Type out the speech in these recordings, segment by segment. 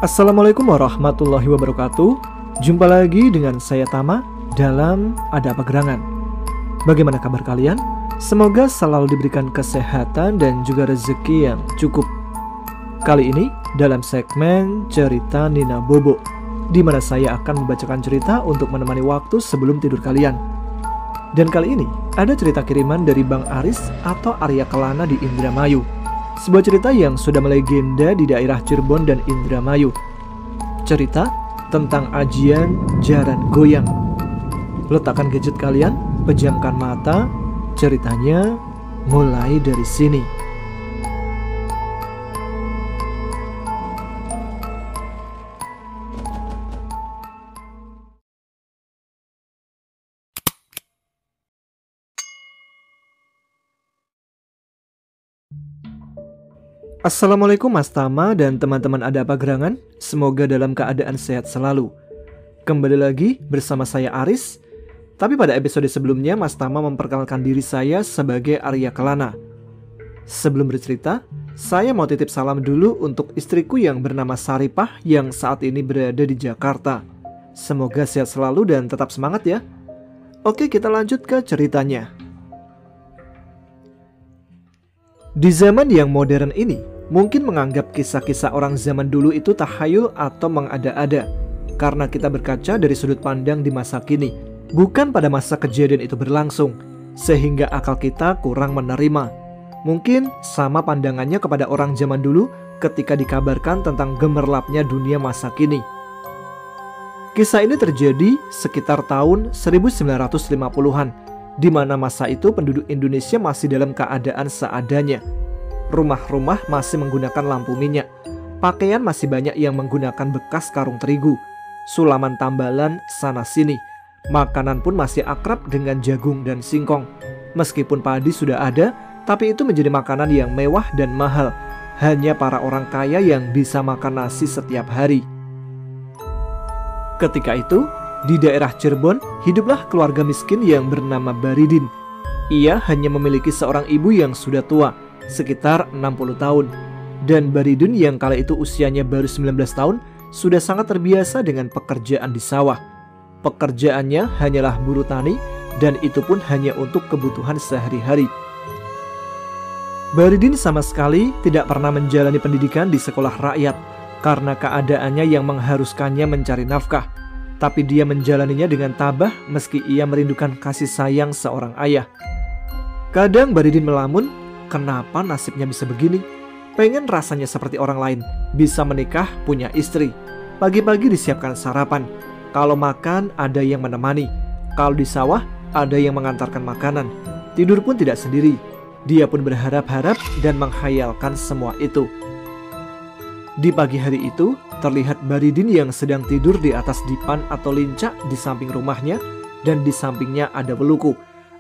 Assalamualaikum warahmatullahi wabarakatuh. Jumpa lagi dengan saya Tama dalam Ada Apa Gerangan. Bagaimana kabar kalian? Semoga selalu diberikan kesehatan dan juga rezeki yang cukup. Kali ini dalam segmen Cerita Nina Bobo, di mana saya akan membacakan cerita untuk menemani waktu sebelum tidur kalian. Dan kali ini ada cerita kiriman dari Bang Aris atau Arya Kelana di Indramayu. Sebuah cerita yang sudah melegenda di daerah Cirebon dan Indramayu. Cerita tentang ajian jaran goyang. Letakkan gadget kalian, pejamkan mata, ceritanya mulai dari sini. Assalamualaikum Mas Tama dan teman-teman Ada Apa Gerangan. Semoga dalam keadaan sehat selalu. Kembali lagi bersama saya Aris. Tapi pada episode sebelumnya Mas Tama memperkenalkan diri saya sebagai Arya Kelana. Sebelum bercerita, saya mau titip salam dulu untuk istriku yang bernama Saripah yang saat ini berada di Jakarta. Semoga sehat selalu dan tetap semangat ya. Oke, kita lanjut ke ceritanya. Di zaman yang modern ini, mungkin menganggap kisah-kisah orang zaman dulu itu tahayul atau mengada-ada, karena kita berkaca dari sudut pandang di masa kini, bukan pada masa kejadian itu berlangsung, sehingga akal kita kurang menerima. Mungkin sama pandangannya kepada orang zaman dulu ketika dikabarkan tentang gemerlapnya dunia masa kini. Kisah ini terjadi sekitar tahun 1950-an, di mana masa itu penduduk Indonesia masih dalam keadaan seadanya. Rumah-rumah masih menggunakan lampu minyak. Pakaian masih banyak yang menggunakan bekas karung terigu. Sulaman tambalan sana-sini. Makanan pun masih akrab dengan jagung dan singkong. Meskipun padi sudah ada, tapi itu menjadi makanan yang mewah dan mahal. Hanya para orang kaya yang bisa makan nasi setiap hari. Ketika itu, di daerah Cirebon, hiduplah keluarga miskin yang bernama Baridin. Ia hanya memiliki seorang ibu yang sudah tua, sekitar 60 tahun. Dan Baridin yang kala itu usianya baru 19 tahun, sudah sangat terbiasa dengan pekerjaan di sawah. Pekerjaannya hanyalah buruh tani, dan itu pun hanya untuk kebutuhan sehari-hari. Baridin sama sekali tidak pernah menjalani pendidikan di sekolah rakyat, karena keadaannya yang mengharuskannya mencari nafkah. Tapi dia menjalaninya dengan tabah meski ia merindukan kasih sayang seorang ayah. Kadang Baridin melamun, kenapa nasibnya bisa begini? Pengen rasanya seperti orang lain, bisa menikah, punya istri. Pagi-pagi disiapkan sarapan. Kalau makan ada yang menemani. Kalau di sawah ada yang mengantarkan makanan. Tidur pun tidak sendiri. Dia pun berharap-harap dan menghayalkan semua itu. Di pagi hari itu, terlihat Baridin yang sedang tidur di atas dipan atau lincah di samping rumahnya, dan di sampingnya ada beluku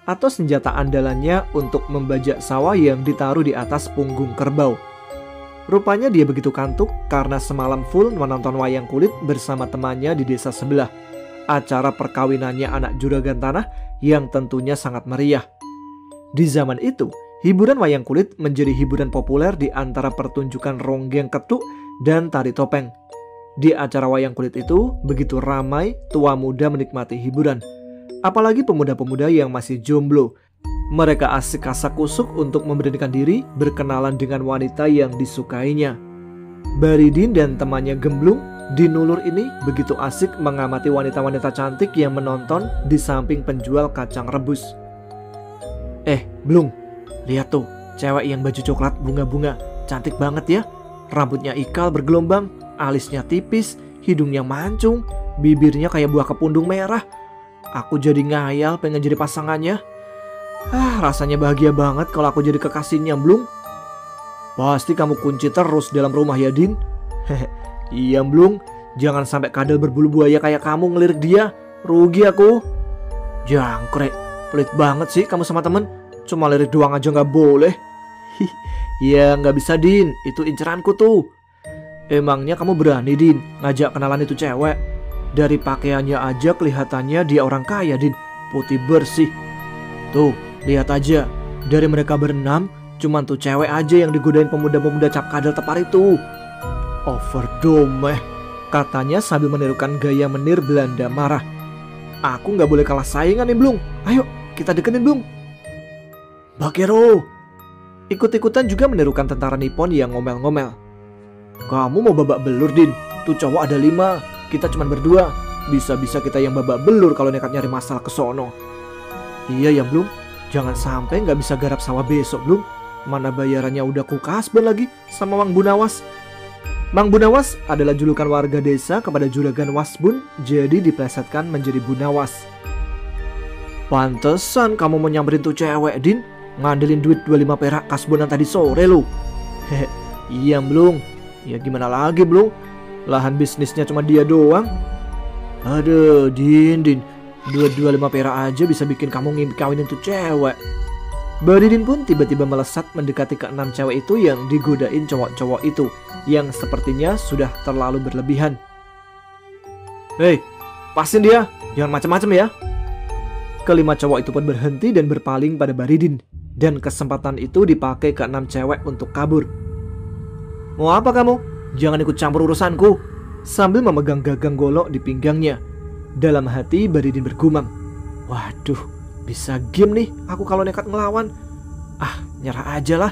atau senjata andalannya untuk membajak sawah yang ditaruh di atas punggung kerbau. Rupanya dia begitu kantuk karena semalam full menonton wayang kulit bersama temannya di desa sebelah, acara perkawinannya anak juragan tanah yang tentunya sangat meriah. Di zaman itu, hiburan wayang kulit menjadi hiburan populer di antara pertunjukan ronggeng ketuk dan tari topeng. Di acara wayang kulit itu begitu ramai tua muda menikmati hiburan. Apalagi pemuda-pemuda yang masih jomblo. Mereka asik kasak-kusuk untuk memberanikan diri berkenalan dengan wanita yang disukainya. Baridin dan temannya Gemblung di Nulur ini begitu asik mengamati wanita-wanita cantik yang menonton di samping penjual kacang rebus. Blung, lihat tuh cewek yang baju coklat bunga-bunga, cantik banget ya. Rambutnya ikal bergelombang, alisnya tipis, hidungnya mancung, bibirnya kayak buah kepundung merah. Aku jadi ngayal pengen jadi pasangannya. Rasanya bahagia banget kalau aku jadi kekasihnya, Blung. Pasti kamu kunci terus dalam rumah ya, Din? Iya, Blung. Jangan sampai kadal berbulu buaya kayak kamu ngelirik dia. Rugi aku. Jangkrik, pelit banget sih kamu sama temen. Cuma lirik doang aja gak boleh. Ya gak bisa, Din, itu inceranku tuh. Emangnya kamu berani, Din, ngajak kenalan itu cewek? Dari pakaiannya aja kelihatannya dia orang kaya, Din. Putih bersih. Tuh, lihat aja. Dari mereka berenam, cuman tuh cewek aja yang digodain pemuda-pemuda cap kadal tepar itu. Overdome. katanya sambil menirukan gaya menir Belanda marah. Aku nggak boleh kalah saingan nih Blung. Ayo kita deketin Blung. Bakero ikut-ikutan juga menirukan tentara Nippon yang ngomel-ngomel. Kamu mau babak belur Din? Tuh cowok ada 5, kita cuma berdua. Bisa-bisa kita yang babak belur kalau nekat nyari masalah ke sono. Iya ya Blung, jangan sampai nggak bisa garap sawah besok Blung. Mana bayarannya udah kukasben lagi sama Mang Bunawas. Mang Bunawas adalah julukan warga desa kepada juragan Wasbun, jadi diplesetkan menjadi Bunawas. Pantesan kamu mau nyamperin tuh cewek Din, ngandelin duit 25 perak kasbonan tadi sore lu. Hehe, iya Blung. Ya gimana lagi Blung, lahan bisnisnya cuma dia doang. Aduh Din, duit 25 perak aja bisa bikin kamu ngimpi kawinin tuh cewek. Baridin pun tiba-tiba melesat mendekati ke-6 cewek itu yang digodain cowok-cowok itu, yang sepertinya sudah terlalu berlebihan. Hei, pasin dia, jangan macam-macam ya. Kelima cowok itu pun berhenti dan berpaling pada Baridin, dan kesempatan itu dipakai ke-6 cewek untuk kabur. Mau apa kamu? Jangan ikut campur urusanku. Sambil memegang gagang golok di pinggangnya. Dalam hati Baridin bergumam, waduh, bisa game nih aku kalau nekat ngelawan. Ah, nyerah aja lah.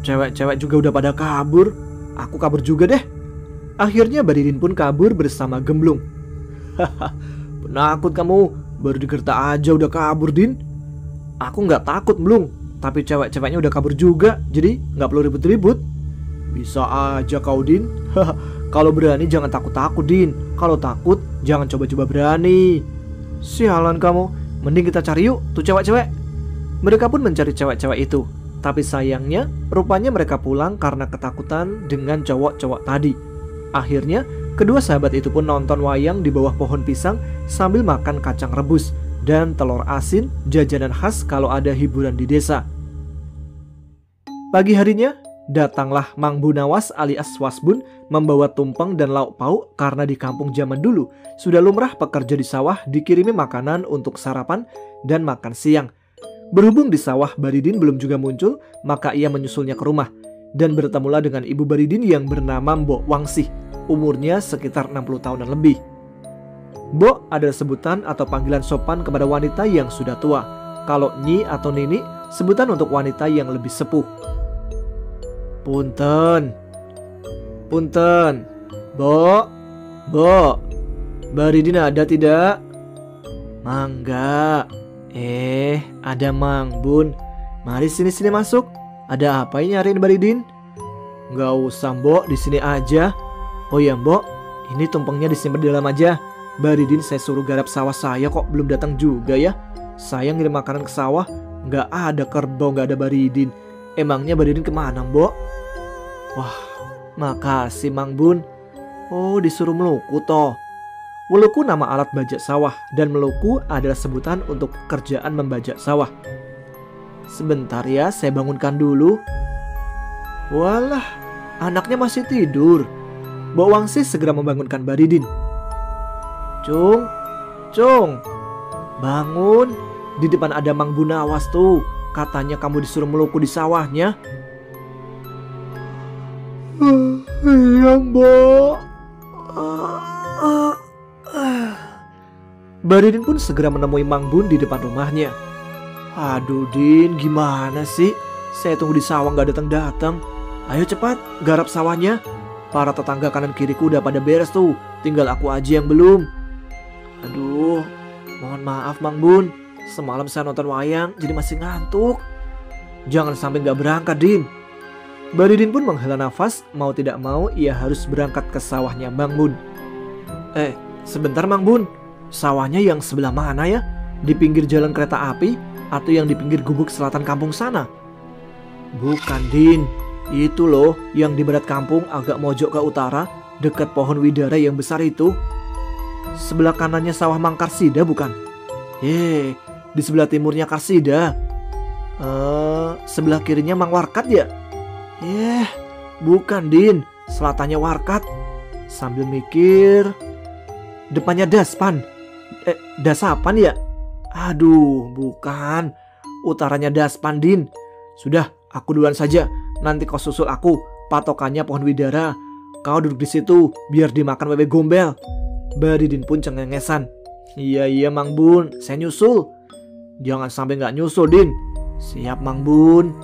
Cewek-cewek juga udah pada kabur, aku kabur juga deh. Akhirnya Baridin pun kabur bersama Gemblung. Haha, penakut kamu, baru digertak aja udah kabur Din. Aku nggak takut Blung, tapi cewek-ceweknya udah kabur juga, jadi nggak perlu ribut-ribut. Bisa aja kau Din. Kalau berani jangan takut-takut Din. Kalau takut jangan coba-coba berani. Sialan kamu. Mending kita cari yuk tuh cewek-cewek. Mereka pun mencari cewek-cewek itu. Tapi sayangnya rupanya mereka pulang karena ketakutan dengan cowok-cowok tadi. Akhirnya kedua sahabat itu pun nonton wayang di bawah pohon pisang sambil makan kacang rebus dan telur asin, jajanan khas kalau ada hiburan di desa. Pagi harinya datanglah Mang Bunawas alias Wasbun membawa tumpeng dan lauk pauk karena di kampung zaman dulu sudah lumrah pekerja di sawah dikirimi makanan untuk sarapan dan makan siang. Berhubung di sawah Baridin belum juga muncul, maka ia menyusulnya ke rumah dan bertemulah dengan ibu Baridin yang bernama Mbok Wangsih, umurnya sekitar 60 tahunan lebih. Mbok adalah sebutan atau panggilan sopan kepada wanita yang sudah tua. Kalau Nyi atau Nini, sebutan untuk wanita yang lebih sepuh. Punten, punten, Mbok, Mbok, Baridin ada tidak? Mangga. Ada Mang Bun. Mari sini masuk. Ada apa yang nyariin Baridin? Gak usah Mbok, di sini aja. Oh ya Mbok, ini tumpengnya disimpan di dalam aja. Baridin saya suruh garap sawah saya kok belum datang juga ya. Saya ngirim makanan ke sawah, gak ada kerbau, gak ada Baridin. Emangnya Baridin kemana Mbok? Wah, makasih Mang Bun. Oh, disuruh meluku toh. Meluku nama alat bajak sawah dan meluku adalah sebutan untuk pekerjaan membajak sawah. Sebentar ya, saya bangunkan dulu. Walah, anaknya masih tidur. Mbok Wangsih segera membangunkan Baridin. Cung, Cung, bangun. Di depan ada Mang Bunawas tuh. Katanya kamu disuruh meluku di sawahnya. Iya Mbok. Baridin pun segera menemui Mang Bun di depan rumahnya. Aduh Din, gimana sih? Saya tunggu di sawah gak datang-datang. Ayo cepat, garap sawahnya. Para tetangga kanan kiriku udah pada beres tuh. Tinggal aku aja yang belum. Aduh, mohon maaf Mang Bun. Semalam saya nonton wayang jadi masih ngantuk. Jangan sampai gak berangkat Din. Baridin pun menghela nafas. Mau tidak mau ia harus berangkat ke sawahnya Mang Bun. Sebentar Mang Bun. Sawahnya yang sebelah mana ya? Di pinggir jalan kereta api atau yang di pinggir gubuk selatan kampung sana? Bukan Din, itu loh yang di barat kampung agak mojok ke utara, dekat pohon widara yang besar itu. Sebelah kanannya sawah Mang Karsida bukan? Di sebelah timurnya Karsida. Sebelah kirinya Mang Warkat ya? Bukan Din, selatannya Warkat. Sambil mikir, depannya Daspan. Dasapan ya? Aduh, bukan. Utaranya Daspan Din. Sudah, aku duluan saja. Nanti kau susul aku. Patokannya pohon widara. Kau duduk di situ, biar dimakan wewe gombel. Baridin pun cengengesan. Iya Mang Bun, saya nyusul. Jangan sampai nggak nyusul, Din. Siap Mang Bun.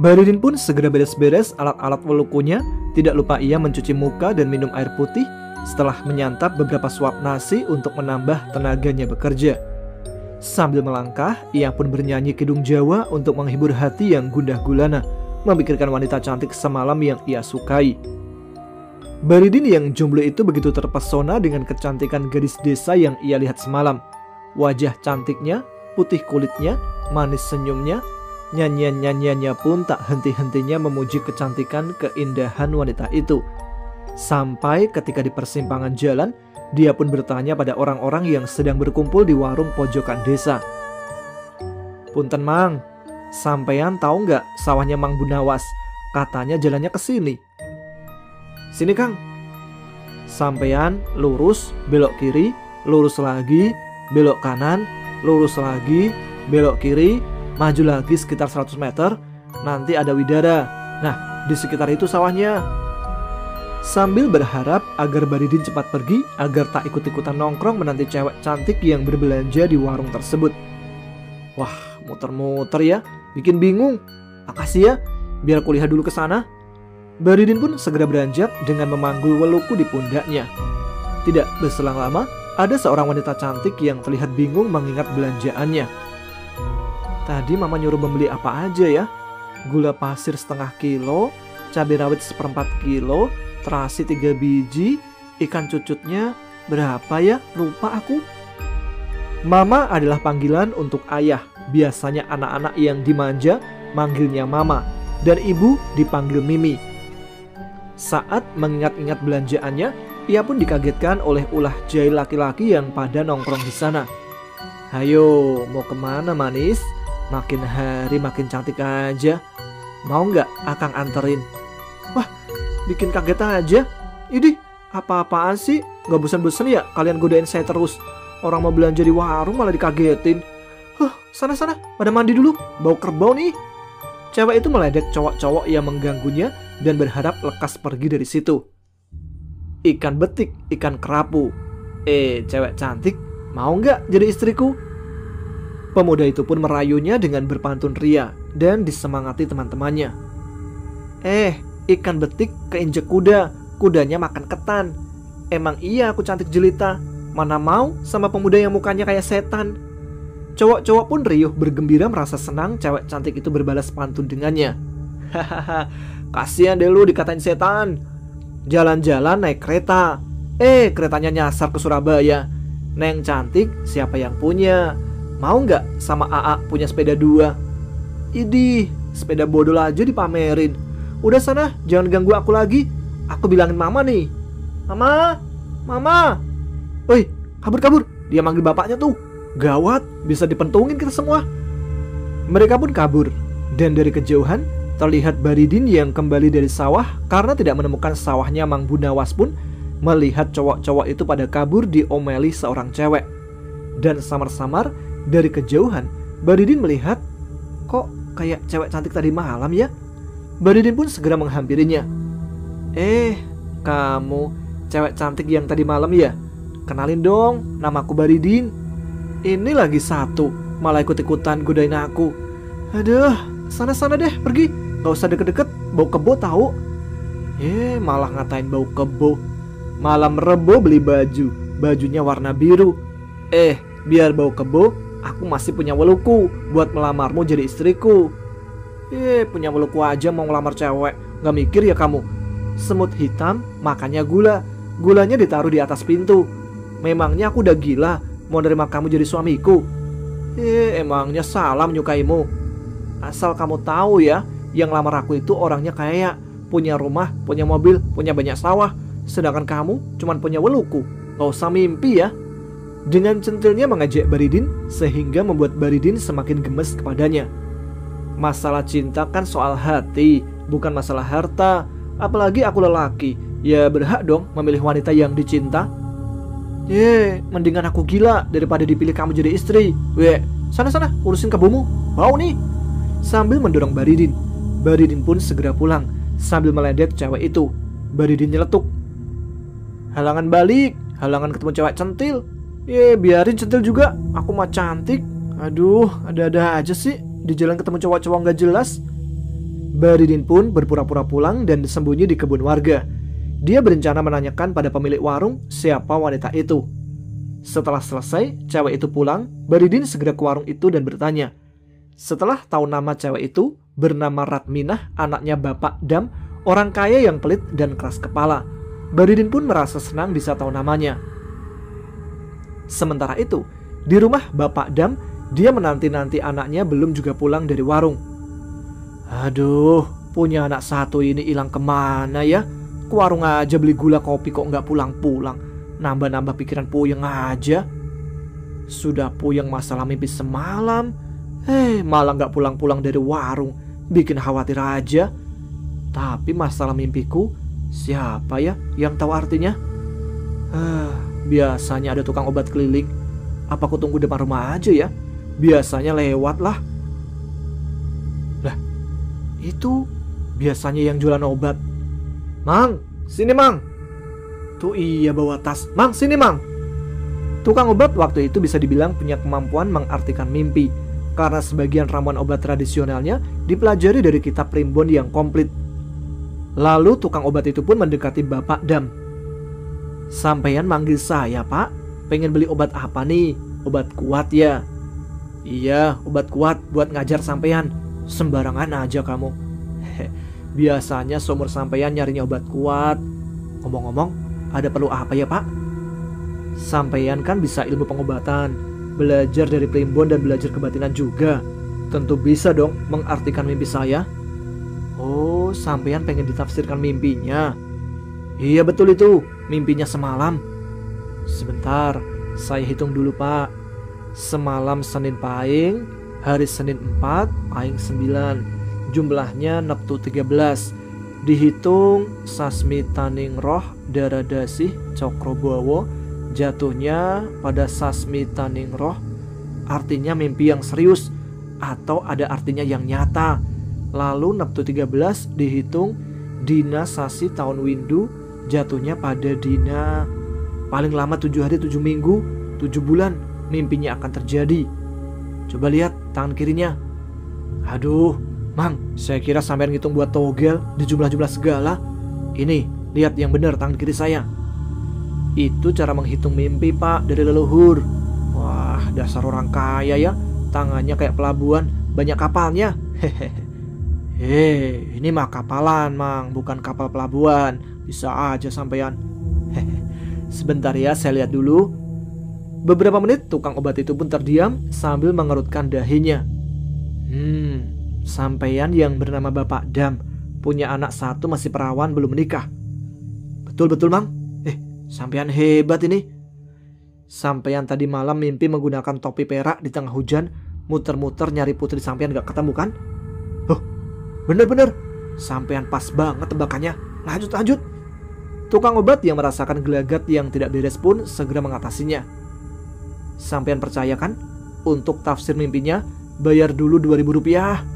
Baridin pun segera beres-beres alat-alat welukunya. Tidak lupa ia mencuci muka dan minum air putih setelah menyantap beberapa suap nasi untuk menambah tenaganya bekerja. Sambil melangkah, ia pun bernyanyi kidung Jawa untuk menghibur hati yang gundah gulana, memikirkan wanita cantik semalam yang ia sukai. Baridin yang jomblo itu begitu terpesona dengan kecantikan gadis desa yang ia lihat semalam. Wajah cantiknya, putih kulitnya, manis senyumnya, nyanyian-nyanyiannya pun tak henti-hentinya memuji kecantikan keindahan wanita itu. Sampai ketika di persimpangan jalan, dia pun bertanya pada orang-orang yang sedang berkumpul di warung pojokan desa. Punten Mang, sampean tahu nggak sawahnya Mang Bunawas? Katanya jalannya ke sini. Sini Kang. Sampean lurus, belok kiri, lurus lagi, belok kanan, lurus lagi, belok kiri, maju lagi sekitar 100 meter, nanti ada Widara. Nah, di sekitar itu sawahnya. Sambil berharap agar Baridin cepat pergi, agar tak ikut-ikutan nongkrong menanti cewek cantik yang berbelanja di warung tersebut. Wah, muter-muter ya, bikin bingung. Makasih ya, biar aku lihat dulu ke sana. Baridin pun segera beranjak dengan memanggul weluku di pundaknya. Tidak berselang lama, ada seorang wanita cantik yang terlihat bingung mengingat belanjaannya. Tadi mama nyuruh membeli apa aja ya? Gula pasir setengah kilo, cabai rawit 1/4 kilo, terasi 3 biji, ikan cucutnya berapa ya? Lupa aku. Mama adalah panggilan untuk ayah. Biasanya anak-anak yang dimanja manggilnya mama, dan ibu dipanggil Mimi. Saat mengingat-ingat belanjaannya, ia pun dikagetkan oleh ulah jahil laki-laki yang pada nongkrong di sana. Hayo, mau kemana manis? Makin hari makin cantik aja. Mau nggak akang anterin? Wah, bikin kaget aja. Idih, apa-apaan sih? Gak bosan-bosan ya kalian godain saya terus? Orang mau belanja di warung malah dikagetin. Sana-sana, pada mandi dulu. Bau kerbau nih. Cewek itu meledek cowok-cowok yang mengganggunya dan berharap lekas pergi dari situ. Ikan betik, ikan kerapu. Cewek cantik, mau nggak jadi istriku? Pemuda itu pun merayunya dengan berpantun ria dan disemangati teman-temannya. Ikan betik keinjek kuda, kudanya makan ketan. Emang iya aku cantik jelita, mana mau sama pemuda yang mukanya kayak setan. Cowok-cowok pun riuh bergembira merasa senang cewek cantik itu berbalas pantun dengannya. Hahaha, kasihan deh lu dikatain setan. Jalan-jalan naik kereta, keretanya nyasar ke Surabaya. Neng cantik, siapa yang punya? Mau nggak sama AA punya sepeda 2? Idih, sepeda bodol aja dipamerin. Udah sana, jangan ganggu aku lagi. Aku bilangin mama nih. Mama. Woi, kabur. Dia manggil bapaknya tuh. Gawat, bisa dipentungin kita semua. Mereka pun kabur. Dan dari kejauhan terlihat Baridin yang kembali dari sawah karena tidak menemukan sawahnya Mang Bunawas pun melihat cowok-cowok itu pada kabur diomeli seorang cewek. Dan samar-samar dari kejauhan Baridin melihat, kok kayak cewek cantik tadi malam ya? Baridin pun segera menghampirinya. Kamu cewek cantik yang tadi malam ya? Kenalin dong, namaku Baridin. Ini lagi satu, malah ikut-ikutan godain aku. Aduh, sana-sana deh, pergi. Gak usah deket-deket, bau kebo tahu. Malah ngatain bau kebo. Malam Rebo beli baju, bajunya warna biru. Biar bau kebo, aku masih punya weluku buat melamarmu jadi istriku. Punya weluku aja mau ngelamar cewek, gak mikir ya kamu? Semut hitam, makannya gula. Gulanya ditaruh di atas pintu. Memangnya aku udah gila mau nerima kamu jadi suamiku? Emangnya salah menyukaimu? Asal kamu tahu ya, yang lamar aku itu orangnya kaya, punya rumah, punya mobil, punya banyak sawah. Sedangkan kamu cuman punya weluku. Gak usah mimpi ya. Dengan centilnya mengajak Baridin, sehingga membuat Baridin semakin gemes kepadanya. Masalah cinta kan soal hati, bukan masalah harta. Apalagi aku lelaki, ya berhak dong memilih wanita yang dicinta. Mendingan aku gila daripada dipilih kamu jadi istri. Sana-sana urusin kebomu, bau nih. Sambil mendorong Baridin, Baridin pun segera pulang sambil meledek cewek itu. Baridin nyeletuk. Halangan balik, halangan ketemu cewek centil. Biarin centil juga, aku mah cantik. Aduh, ada-ada aja sih di jalan ketemu cowok-cowok gak jelas. Baridin pun berpura-pura pulang dan sembunyi di kebun warga. Dia berencana menanyakan pada pemilik warung siapa wanita itu. Setelah selesai, cewek itu pulang, Baridin segera ke warung itu dan bertanya. Setelah tahu nama cewek itu, bernama Ratminah, anaknya Bapak Dam, orang kaya yang pelit dan keras kepala. Baridin pun merasa senang bisa tahu namanya. Sementara itu, di rumah Bapak Dam, dia menanti-nanti anaknya belum juga pulang dari warung. Aduh, punya anak satu ini hilang kemana ya? Ke warung aja beli gula kopi kok nggak pulang-pulang. Nambah-nambah pikiran puyeng aja. Sudah puyeng masalah mimpi semalam, malah nggak pulang-pulang dari warung. Bikin khawatir aja. Tapi masalah mimpiku, siapa ya yang tahu artinya? Biasanya ada tukang obat keliling. Apa aku tunggu depan rumah aja ya? Biasanya lewat lah. Lah, itu biasanya yang jualan obat. Mang, sini Mang. Tuh iya bawa tas. Mang, sini Mang. Tukang obat waktu itu bisa dibilang punya kemampuan mengartikan mimpi, karena sebagian ramuan obat tradisionalnya dipelajari dari kitab primbon yang komplit. Lalu tukang obat itu pun mendekati Bapak Dam. Sampeyan manggil saya Pak, pengen beli obat apa nih? Obat kuat ya? Iya, obat kuat buat ngajar sampeyan. Sembarangan aja kamu. Biasanya seumur sampeyan nyarinya obat kuat. Ngomong-ngomong, ada perlu apa ya Pak? Sampeyan kan bisa ilmu pengobatan, belajar dari primbon dan belajar kebatinan juga. Tentu bisa dong mengartikan mimpi saya. Oh, sampeyan pengen ditafsirkan mimpinya? Iya betul itu, mimpinya semalam. Sebentar, saya hitung dulu Pak. Semalam Senin Pahing, hari Senin 4, Pahing 9. Jumlahnya neptu 13. Dihitung Sasmitaning Roh Daradasih Cokrobowo, jatuhnya pada Sasmitaning Roh. Artinya mimpi yang serius atau ada artinya yang nyata. Lalu neptu 13 dihitung Dina Sasi tahun Windu, jatuhnya pada Dina. Paling lama 7 hari 7 minggu 7 bulan mimpinya akan terjadi. Coba lihat tangan kirinya. Aduh Mang, saya kira sampean ngitung buat togel di jumlah-jumlah segala. Ini, lihat yang benar tangan kiri saya. Itu cara menghitung mimpi Pak dari leluhur. Wah, dasar orang kaya ya. Tangannya kayak pelabuhan, banyak kapalnya. Ini mah kapalan Mang, bukan kapal pelabuhan. Bisa aja sampean. Sebentar ya, saya lihat dulu. Beberapa menit tukang obat itu pun terdiam sambil mengerutkan dahinya. Sampeyan yang bernama Bapak Dam, punya anak satu masih perawan belum menikah. Betul-betul Mang. Sampeyan hebat ini. Sampeyan tadi malam mimpi menggunakan topi perak di tengah hujan, muter-muter nyari putri sampeyan gak ketemu kan? Bener-bener. Sampeyan pas banget tebakannya. Lanjut. Tukang obat yang merasakan gelagat yang tidak beres pun segera mengatasinya. Sampeyan percaya kan? Untuk tafsir mimpinya bayar dulu Rp2.000.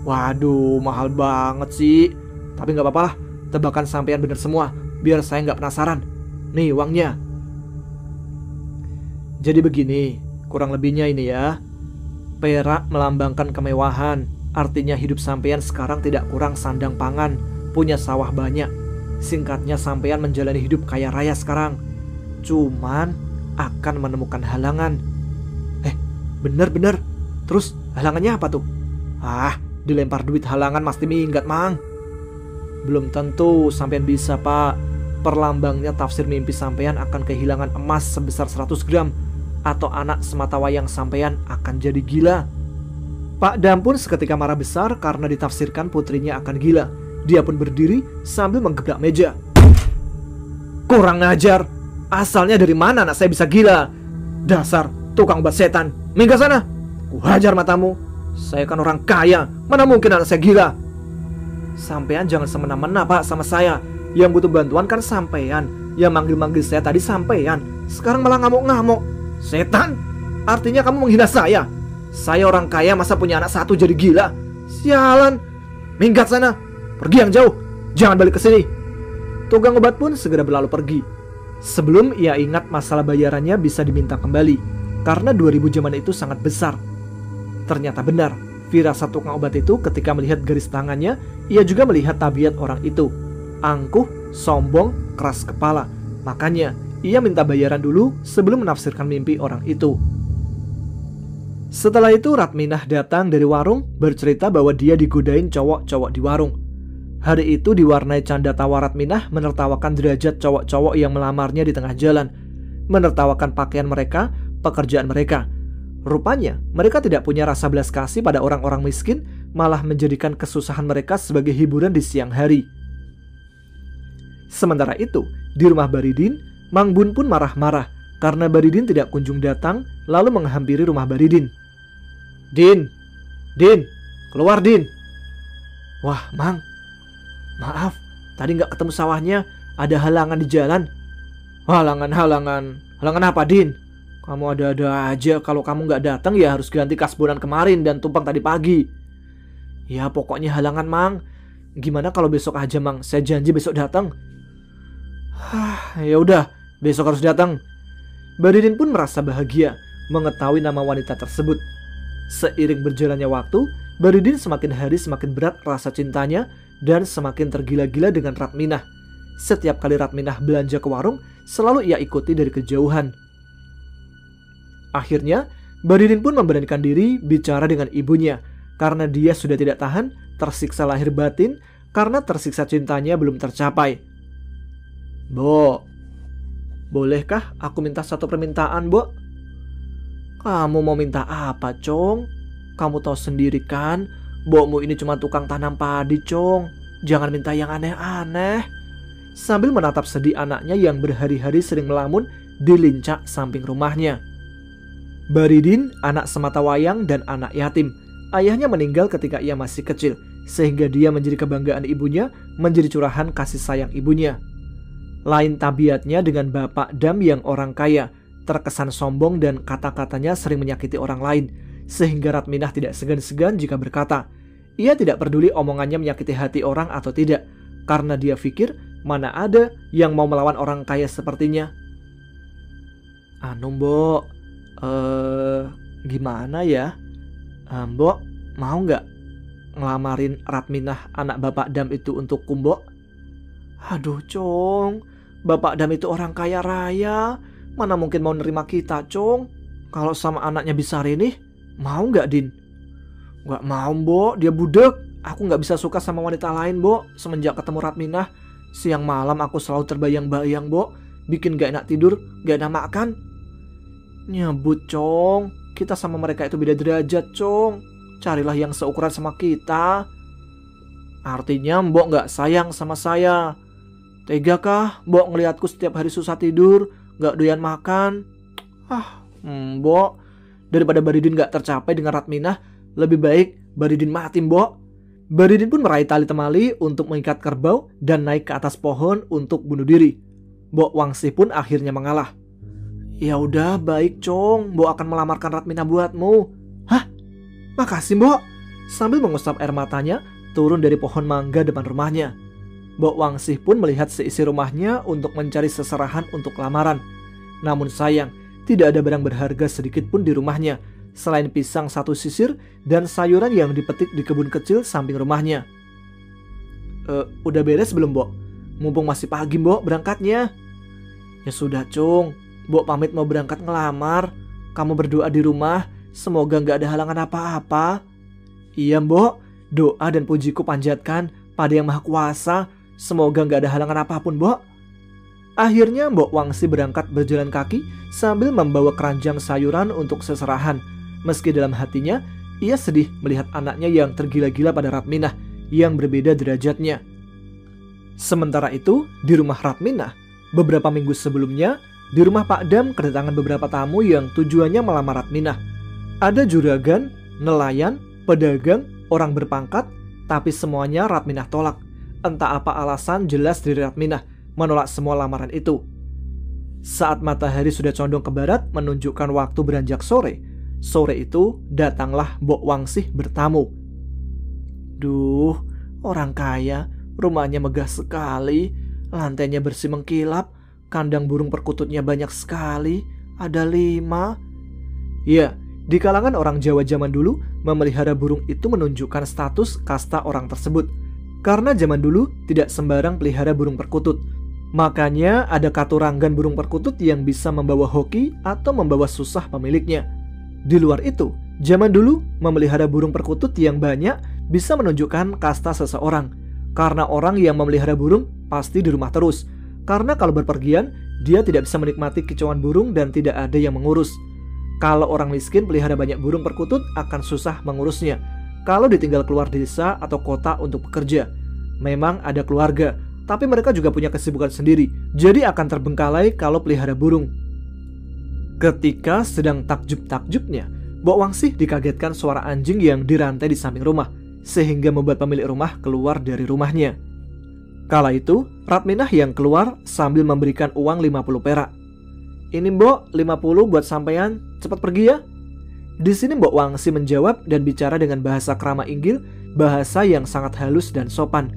Waduh, mahal banget sih. Tapi gak apa-apa lah, tebakan sampeyan bener semua, biar saya gak penasaran. Nih uangnya. Jadi begini, kurang lebihnya ini ya. Perak melambangkan kemewahan, artinya hidup sampeyan sekarang tidak kurang sandang pangan, punya sawah banyak. Singkatnya sampeyan menjalani hidup kaya raya sekarang. Cuman akan menemukan halangan. Bener. Terus halangannya apa tuh? Dilempar duit halangan mesti minggat Mang. Belum tentu sampean bisa Pak. Perlambangnya tafsir mimpi sampean akan kehilangan emas sebesar 100 gram. Atau anak sematawayang sampean akan jadi gila. Pak Dam pun seketika marah besar karena ditafsirkan putrinya akan gila. Dia pun berdiri sambil menggebrak meja. Kurang ngajar. Asalnya dari mana anak saya bisa gila? Dasar tukang obat setan. Minggat sana. Kuhajar matamu. Saya kan orang kaya, mana mungkin anak saya gila? Sampean jangan semena-mena Pak sama saya. Yang butuh bantuan kan sampean. Yang manggil-manggil saya tadi sampean. Sekarang malah ngamuk-ngamuk. Setan? Artinya kamu menghina saya? Saya orang kaya masa punya anak satu jadi gila? Sialan. Minggat sana. Pergi yang jauh. Jangan balik ke sini. Tukang obat pun segera berlalu pergi. Sebelum ia ingat masalah bayarannya bisa diminta kembali, karena 2000 zaman itu sangat besar. Ternyata benar, firasat tukang obat itu ketika melihat garis tangannya, ia juga melihat tabiat orang itu. Angkuh, sombong, keras kepala. Makanya, ia minta bayaran dulu sebelum menafsirkan mimpi orang itu. Setelah itu Ratminah datang dari warung bercerita bahwa dia digodain cowok-cowok di warung. Hari itu diwarnai canda tawa Ratminah menertawakan derajat cowok-cowok yang melamarnya di tengah jalan, menertawakan pakaian mereka, pekerjaan mereka. Rupanya mereka tidak punya rasa belas kasih pada orang-orang miskin, malah menjadikan kesusahan mereka sebagai hiburan di siang hari. Sementara itu, di rumah Baridin, Mang Bun pun marah-marah karena Baridin tidak kunjung datang, lalu menghampiri rumah Baridin. Din, keluar Din. Wah Mang, maaf, tadi nggak ketemu sawahnya, ada halangan di jalan. Halangan apa Din? Kamu ada-ada aja, kalau kamu nggak datang ya harus ganti kasbonan kemarin dan tumpeng tadi pagi. Ya pokoknya halangan Mang. Gimana kalau besok aja Mang, saya janji besok datang. Ya udah, besok harus datang. Baridin pun merasa bahagia mengetahui nama wanita tersebut. Seiring berjalannya waktu, Baridin semakin hari semakin berat rasa cintanya dan semakin tergila-gila dengan Ratminah. Setiap kali Ratminah belanja ke warung, selalu ia ikuti dari kejauhan. Akhirnya, Baridin pun memberanikan diri bicara dengan ibunya karena dia sudah tidak tahan, tersiksa lahir batin karena tersiksa cintanya belum tercapai. Bo, bolehkah aku minta satu permintaan, Bo? Kamu mau minta apa, Cong? Kamu tahu sendiri kan, Bokmu ini cuma tukang tanam padi, Cong. Jangan minta yang aneh-aneh. Sambil menatap sedih anaknya yang berhari-hari sering melamun di lincah samping rumahnya. Baridin, anak sematawayang dan anak yatim. Ayahnya meninggal ketika ia masih kecil, sehingga dia menjadi kebanggaan ibunya, menjadi curahan kasih sayang ibunya. Lain tabiatnya dengan Bapak Dam yang orang kaya, terkesan sombong dan kata-katanya sering menyakiti orang lain, sehingga Ratminah tidak segan-segan jika berkata. Ia tidak peduli omongannya menyakiti hati orang atau tidak, karena dia pikir mana ada yang mau melawan orang kaya sepertinya. Mbok, gimana ya? Mbok mau nggak ngelamarin Ratminah anak Bapak Dam itu untuk Mbok? Aduh Cong, Bapak Dam itu orang kaya raya, mana mungkin mau nerima kita Cong? Kalau sama anaknya besar ini, mau nggak Din? Nggak mau Mbok, dia budek. Aku nggak bisa suka sama wanita lain Mbok. Semenjak ketemu Ratminah, siang malam aku selalu terbayang-bayang Mbok. Bikin gak enak tidur, gak enak makan. Nyebut Cong, kita sama mereka itu beda derajat Cong. Carilah yang seukuran sama kita. Artinya Mbok gak sayang sama saya. Tega kah Mbok ngelihatku setiap hari susah tidur, gak doyan makan? Mbok, daripada Baridin gak tercapai dengan Ratminah, lebih baik Baridin mati Mbok. Baridin pun meraih tali temali untuk mengikat kerbau dan naik ke atas pohon untuk bunuh diri. Mbok Wangsih pun akhirnya mengalah. Ya udah baik Cong, Mbok akan melamarkan Ratminah buatmu. Hah? Makasih Mbok. Sambil mengusap air matanya, turun dari pohon mangga depan rumahnya. Mbok Wangsih pun melihat seisi rumahnya untuk mencari seserahan untuk lamaran. Namun sayang, tidak ada barang berharga sedikit pun di rumahnya, selain pisang satu sisir dan sayuran yang dipetik di kebun kecil samping rumahnya. Udah beres belum Mbok? Mumpung masih pagi Mbok berangkatnya. Ya sudah Cung, Mbok pamit mau berangkat ngelamar. Kamu berdoa di rumah, semoga gak ada halangan apa-apa. Iya Mbok, doa dan pujiku panjatkan pada Yang Maha Kuasa, semoga gak ada halangan apapun Mbok. Akhirnya Mbok Wangsih berangkat berjalan kaki sambil membawa keranjang sayuran untuk seserahan. Meski dalam hatinya, ia sedih melihat anaknya yang tergila-gila pada Ratminah yang berbeda derajatnya. Sementara itu, di rumah Ratminah, beberapa minggu sebelumnya, di rumah Pak Dam kedatangan beberapa tamu yang tujuannya melamar Ratminah. Ada juragan, nelayan, pedagang, orang berpangkat, tapi semuanya Ratminah tolak. Entah apa alasan jelas dari Ratminah menolak semua lamaran itu. Saat matahari sudah condong ke barat menunjukkan waktu beranjak sore, sore itu datanglah Mbok Wangsih bertamu. Duh, orang kaya, rumahnya megah sekali. Lantainya bersih mengkilap, kandang burung perkututnya banyak sekali, ada 5. Ya, di kalangan orang Jawa zaman dulu, memelihara burung itu menunjukkan status kasta orang tersebut. Karena zaman dulu tidak sembarang pelihara burung perkutut. Makanya ada katurangan burung perkutut yang bisa membawa hoki atau membawa susah pemiliknya. Di luar itu, zaman dulu memelihara burung perkutut yang banyak bisa menunjukkan kasta seseorang. Karena orang yang memelihara burung pasti di rumah terus. Karena kalau berpergian, dia tidak bisa menikmati kicauan burung dan tidak ada yang mengurus. Kalau orang miskin pelihara banyak burung perkutut akan susah mengurusnya. Kalau ditinggal keluar desa atau kota untuk bekerja, memang ada keluarga, tapi mereka juga punya kesibukan sendiri, jadi akan terbengkalai kalau pelihara burung. Ketika sedang takjub-takjubnya, Mbok Wangsih dikagetkan suara anjing yang dirantai di samping rumah, sehingga membuat pemilik rumah keluar dari rumahnya. Kala itu, Ratminah yang keluar sambil memberikan uang 50 perak. Ini Mbok, 50 buat sampean, cepat pergi ya. Di sini Mbok Wangsih menjawab dan bicara dengan bahasa krama Inggil, bahasa yang sangat halus dan sopan.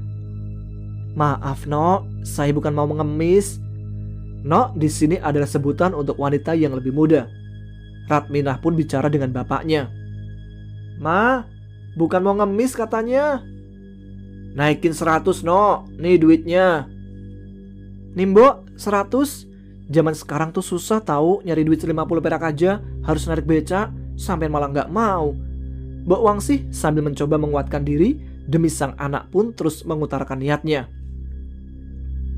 Maaf Nok, saya bukan mau mengemis. Nok di sini adalah sebutan untuk wanita yang lebih muda. Ratminah pun bicara dengan bapaknya. Ma, bukan mau ngemis katanya. Naikin 100 Nok, nih duitnya. Nih Mbok, 100. Zaman sekarang tuh susah tahu, nyari duit 50 perak aja harus narik beca, sampai malah nggak mau. Mbok Wangsih sambil mencoba menguatkan diri, demi sang anak pun terus mengutarakan niatnya.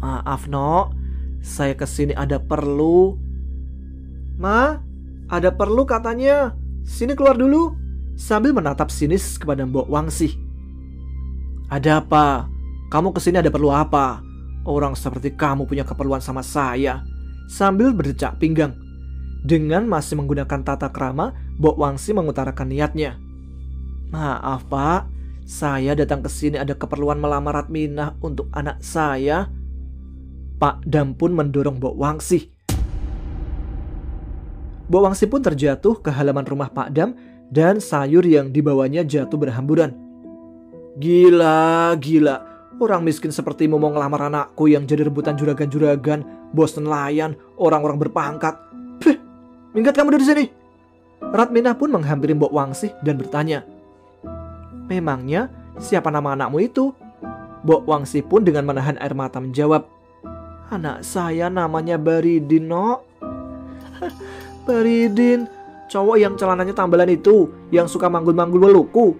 Maaf Nok, saya kesini ada perlu. Ma, ada perlu katanya. Sini keluar dulu. Sambil menatap sinis kepada Mbok Wangsih. Ada apa? Kamu kesini ada perlu apa? Orang seperti kamu punya keperluan sama saya. Sambil berdecak pinggang. Dengan masih menggunakan tata krama, Mbok Wangsih mengutarakan niatnya. Maaf Pak, saya datang ke sini ada keperluan melamar Ratminah untuk anak saya. Pak Dam pun mendorong Mbok Wangsih. Mbok Wangsih pun terjatuh ke halaman rumah Pak Dam dan sayur yang dibawanya jatuh berhamburan. Gila, gila. Orang miskin sepertimu mau ngelamar anakku yang jadi rebutan juragan-juragan, bos nelayan, orang-orang berpangkat. Pih, minggat kamu dari sini. Ratminah pun menghampiri Mbok Wangsih dan bertanya. Memangnya siapa nama anakmu itu? Mbok Wangsih pun dengan menahan air mata menjawab. Anak saya namanya Baridin Nok. Baridin, cowok yang celananya tambalan itu, yang suka manggul-manggul beluku.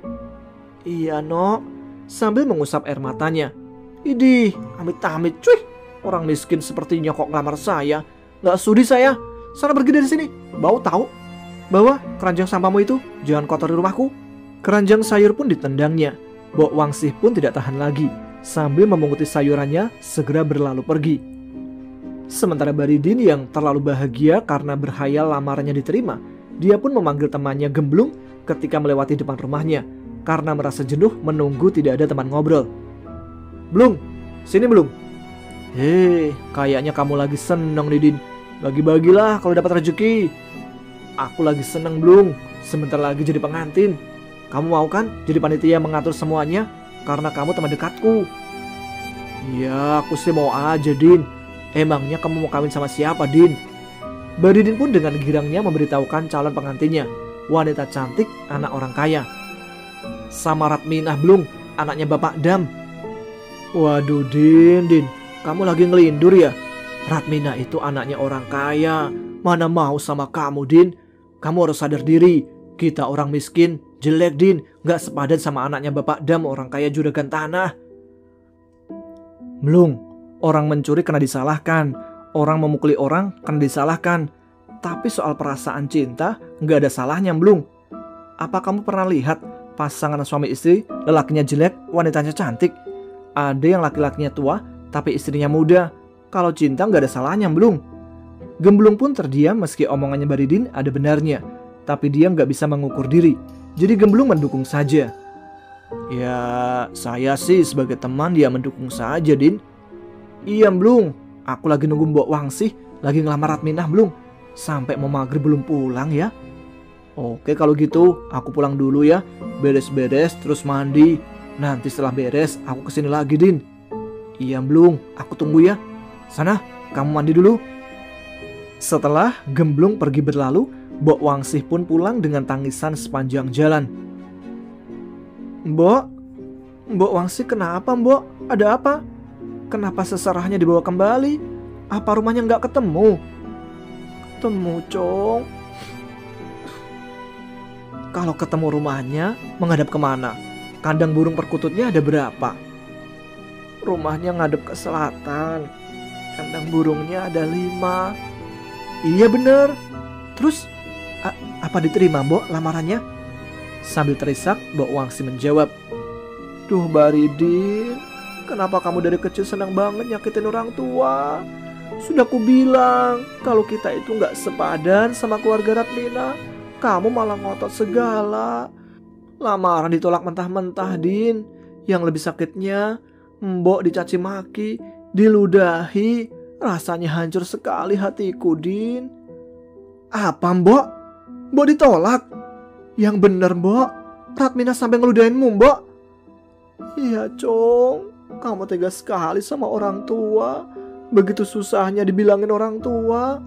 Iya Nok, sambil mengusap air matanya. Idih, amit-amit cuy. Orang miskin sepertinya kok ngelamar saya. Gak sudi saya. Sana pergi dari sini. Bau tahu. Bawa keranjang sampahmu itu, jangan kotori rumahku. Keranjang sayur pun ditendangnya. Mbok Wangsih pun tidak tahan lagi. Sambil memunguti sayurannya, segera berlalu pergi. Sementara Baridin yang terlalu bahagia karena berhayal lamarannya diterima, dia pun memanggil temannya Gemblung ketika melewati depan rumahnya, karena merasa jenuh menunggu tidak ada teman ngobrol. Blung, sini Blung. Hei, kayaknya kamu lagi seneng nih Din. Bagi-bagilah kalau dapat rezeki. Aku lagi seneng Blung, sebentar lagi jadi pengantin. Kamu mau kan jadi panitia mengatur semuanya? Karena kamu teman dekatku. Iya, aku sih mau aja Din. Emangnya kamu mau kawin sama siapa Din? Baridin pun dengan girangnya memberitahukan calon pengantinnya, wanita cantik, anak orang kaya. Sama Ratminah Blung, anaknya Bapak Dam. Waduh Din, kamu lagi ngelindur ya? Ratminah itu anaknya orang kaya. Mana mau sama kamu Din? Kamu harus sadar diri. Kita orang miskin, jelek Din, gak sepadan sama anaknya Bapak Dam, orang kaya juragan tanah. Blung, orang mencuri kena disalahkan, orang memukuli orang kena disalahkan. Tapi soal perasaan cinta gak ada salahnya Blung. Apa kamu pernah lihat pasangan suami istri, lelakinya jelek, wanitanya cantik? Ada yang laki-lakinya tua, tapi istrinya muda. Kalau cinta gak ada salahnya Blung. Gemblung pun terdiam meski omongannya Baridin ada benarnya. Tapi dia gak bisa mengukur diri. Jadi Gemblung mendukung saja. Ya, saya sih sebagai teman dia mendukung saja Din. Iya Blung, aku lagi nunggu Mbok Wangsih, lagi ngelamar Ratminah Blung. Sampai mau maghrib belum pulang ya. Oke kalau gitu, aku pulang dulu ya. Beres-beres terus mandi. Nanti setelah beres, aku kesini lagi Din. Iya Blung, aku tunggu ya. Sana, kamu mandi dulu. Setelah Gemblung pergi berlalu, Mbok Wangsih pun pulang dengan tangisan sepanjang jalan. Mbok Wangsih kenapa Mbok? Ada apa? Kenapa seserahnya dibawa kembali? Apa rumahnya nggak ketemu? Ketemu, Cong. Kalau ketemu rumahnya, menghadap kemana? Kandang burung perkututnya ada berapa? Rumahnya ngadep ke selatan. Kandang burungnya ada 5. Iya bener. Terus apa diterima Mbok lamarannya? Sambil terisak, Mbok Wangsih menjawab, Duh Baridin, kenapa kamu dari kecil senang banget nyakitin orang tua? Sudah ku bilang kalau kita itu gak sepadan sama keluarga Ratmina. Kamu malah ngotot segala. Lamaran ditolak mentah-mentah, Din. Yang lebih sakitnya, Mbok dicaci maki, diludahi. Rasanya hancur sekali hatiku, Din. Apa Mbok? Mbok ditolak? Yang bener Mbok, Ratmina sampai ngeludahinmu Mbok. Iya Cong, kamu tega sekali sama orang tua. Begitu susahnya dibilangin orang tua.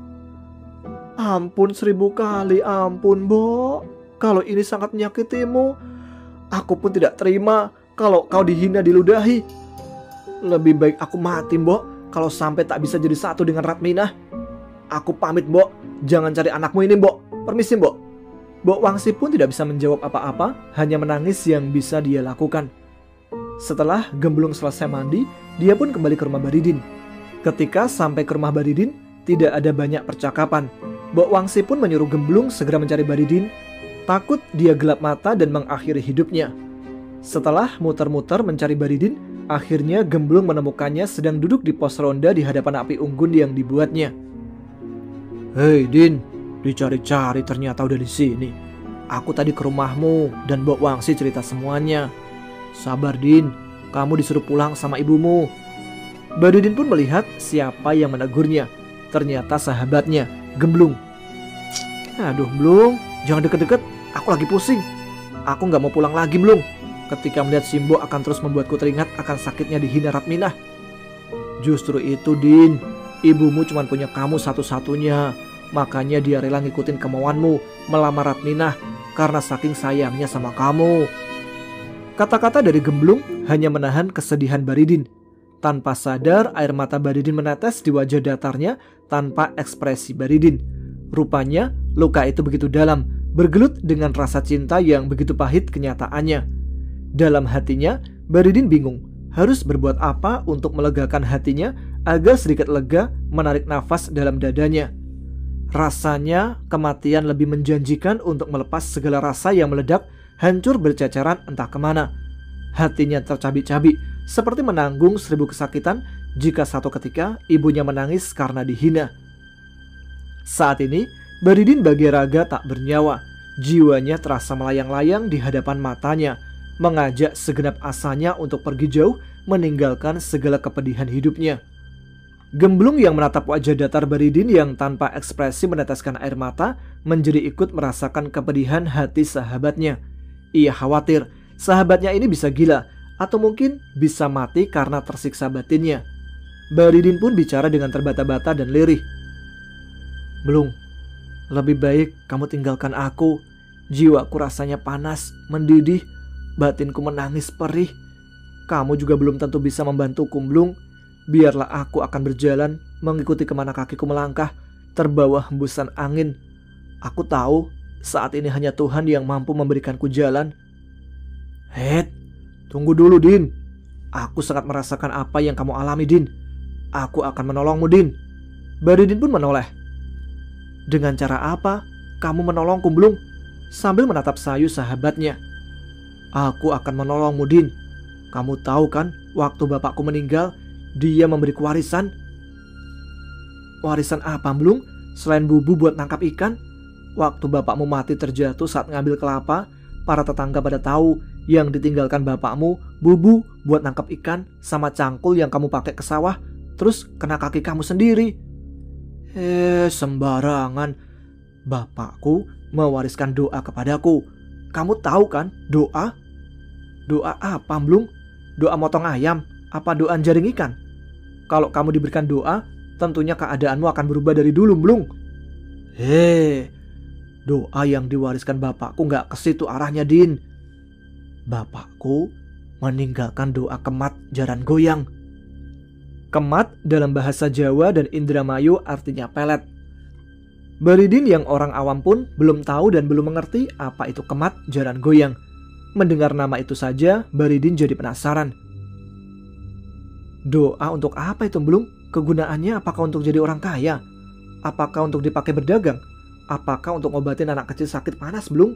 Ampun 1000 kali ampun Mbok. Kalau ini sangat menyakitimu. Aku pun tidak terima kalau kau dihina diludahi. Lebih baik aku mati Mbok, kalau sampai tak bisa jadi satu dengan Ratmina. Aku pamit Mbok, jangan cari anakmu ini Mbok. Permisi Mbok. Mbok Wangsih pun tidak bisa menjawab apa-apa, hanya menangis yang bisa dia lakukan. Setelah Gemblung selesai mandi, dia pun kembali ke rumah Baridin. Ketika sampai ke rumah Baridin, tidak ada banyak percakapan. Mbok Wangsih pun menyuruh Gemblung segera mencari Baridin, takut dia gelap mata dan mengakhiri hidupnya. Setelah muter-muter mencari Baridin, akhirnya Gemblung menemukannya sedang duduk di pos ronda di hadapan api unggun yang dibuatnya. Hei Din, dicari-cari ternyata udah di sini. Aku tadi ke rumahmu dan Mbok Wangsih cerita semuanya. Sabar Din, kamu disuruh pulang sama ibumu. Baridin pun melihat siapa yang menegurnya. Ternyata sahabatnya, Gemblung. Aduh Blung, jangan deket-deket, aku lagi pusing. Aku gak mau pulang lagi Blung. Ketika melihat Simbo akan terus membuatku teringat akan sakitnya dihina Ratmina. Justru itu Din, ibumu cuma punya kamu satu-satunya. Makanya dia rela ngikutin kemauanmu melamar Ratmina karena saking sayangnya sama kamu. Kata-kata dari Gemblung hanya menahan kesedihan Baridin. Tanpa sadar air mata Baridin menetes di wajah datarnya tanpa ekspresi Baridin. Rupanya luka itu begitu dalam, bergelut dengan rasa cinta yang begitu pahit kenyataannya. Dalam hatinya, Baridin bingung harus berbuat apa untuk melegakan hatinya agar sedikit lega menarik nafas dalam dadanya. Rasanya kematian lebih menjanjikan untuk melepas segala rasa yang meledak, hancur berceceran entah kemana. Hatinya tercabik-cabik, seperti menanggung 1000 kesakitan jika satu ketika ibunya menangis karena dihina. Saat ini, Baridin bagi raga tak bernyawa. Jiwanya terasa melayang-layang di hadapan matanya, mengajak segenap asanya untuk pergi jauh, meninggalkan segala kepedihan hidupnya. Gemblung yang menatap wajah datar Baridin yang tanpa ekspresi meneteskan air mata, menjadi ikut merasakan kepedihan hati sahabatnya. Ia khawatir sahabatnya ini bisa gila, atau mungkin bisa mati karena tersiksa batinnya. Baridin pun bicara dengan terbata-bata dan lirih. Blung, lebih baik kamu tinggalkan aku. Jiwaku rasanya panas, mendidih, batinku menangis perih. Kamu juga belum tentu bisa membantuku Blung. Biarlah aku akan berjalan, mengikuti kemana kakiku melangkah, terbawa hembusan angin. Aku tahu saat ini hanya Tuhan yang mampu memberikanku jalan. Tunggu dulu Din. Aku sangat merasakan apa yang kamu alami Din. Aku akan menolongmu Din. Baridin pun menoleh. Dengan cara apa kamu menolongku Blung? Sambil menatap sayu sahabatnya. Aku akan menolongmu Din. Kamu tahu kan, waktu bapakku meninggal, dia memberiku warisan. Warisan apa Blung? Selain bubu buat nangkap ikan? Waktu bapakmu mati terjatuh saat ngambil kelapa, para tetangga pada tahu yang ditinggalkan bapakmu bubu buat nangkap ikan sama cangkul yang kamu pakai ke sawah, terus kena kaki kamu sendiri. Sembarangan. Bapakku mewariskan doa kepadaku. Kamu tahu kan doa? Doa apa Blung? Doa motong ayam? Apa doa jaring ikan? Kalau kamu diberikan doa, tentunya keadaanmu akan berubah dari dulu, Blung. Doa yang diwariskan bapakku gak ke situ arahnya, Din. Bapakku meninggalkan doa kemat jaran goyang. Kemat dalam bahasa Jawa dan Indramayu artinya pelet. Baridin yang orang awam pun belum tahu dan belum mengerti apa itu kemat jaran goyang. Mendengar nama itu saja, Baridin jadi penasaran. Doa untuk apa itu, Blung? Kegunaannya apakah untuk jadi orang kaya? Apakah untuk dipakai berdagang? Apakah untuk ngobatin anak kecil sakit panas, Blung?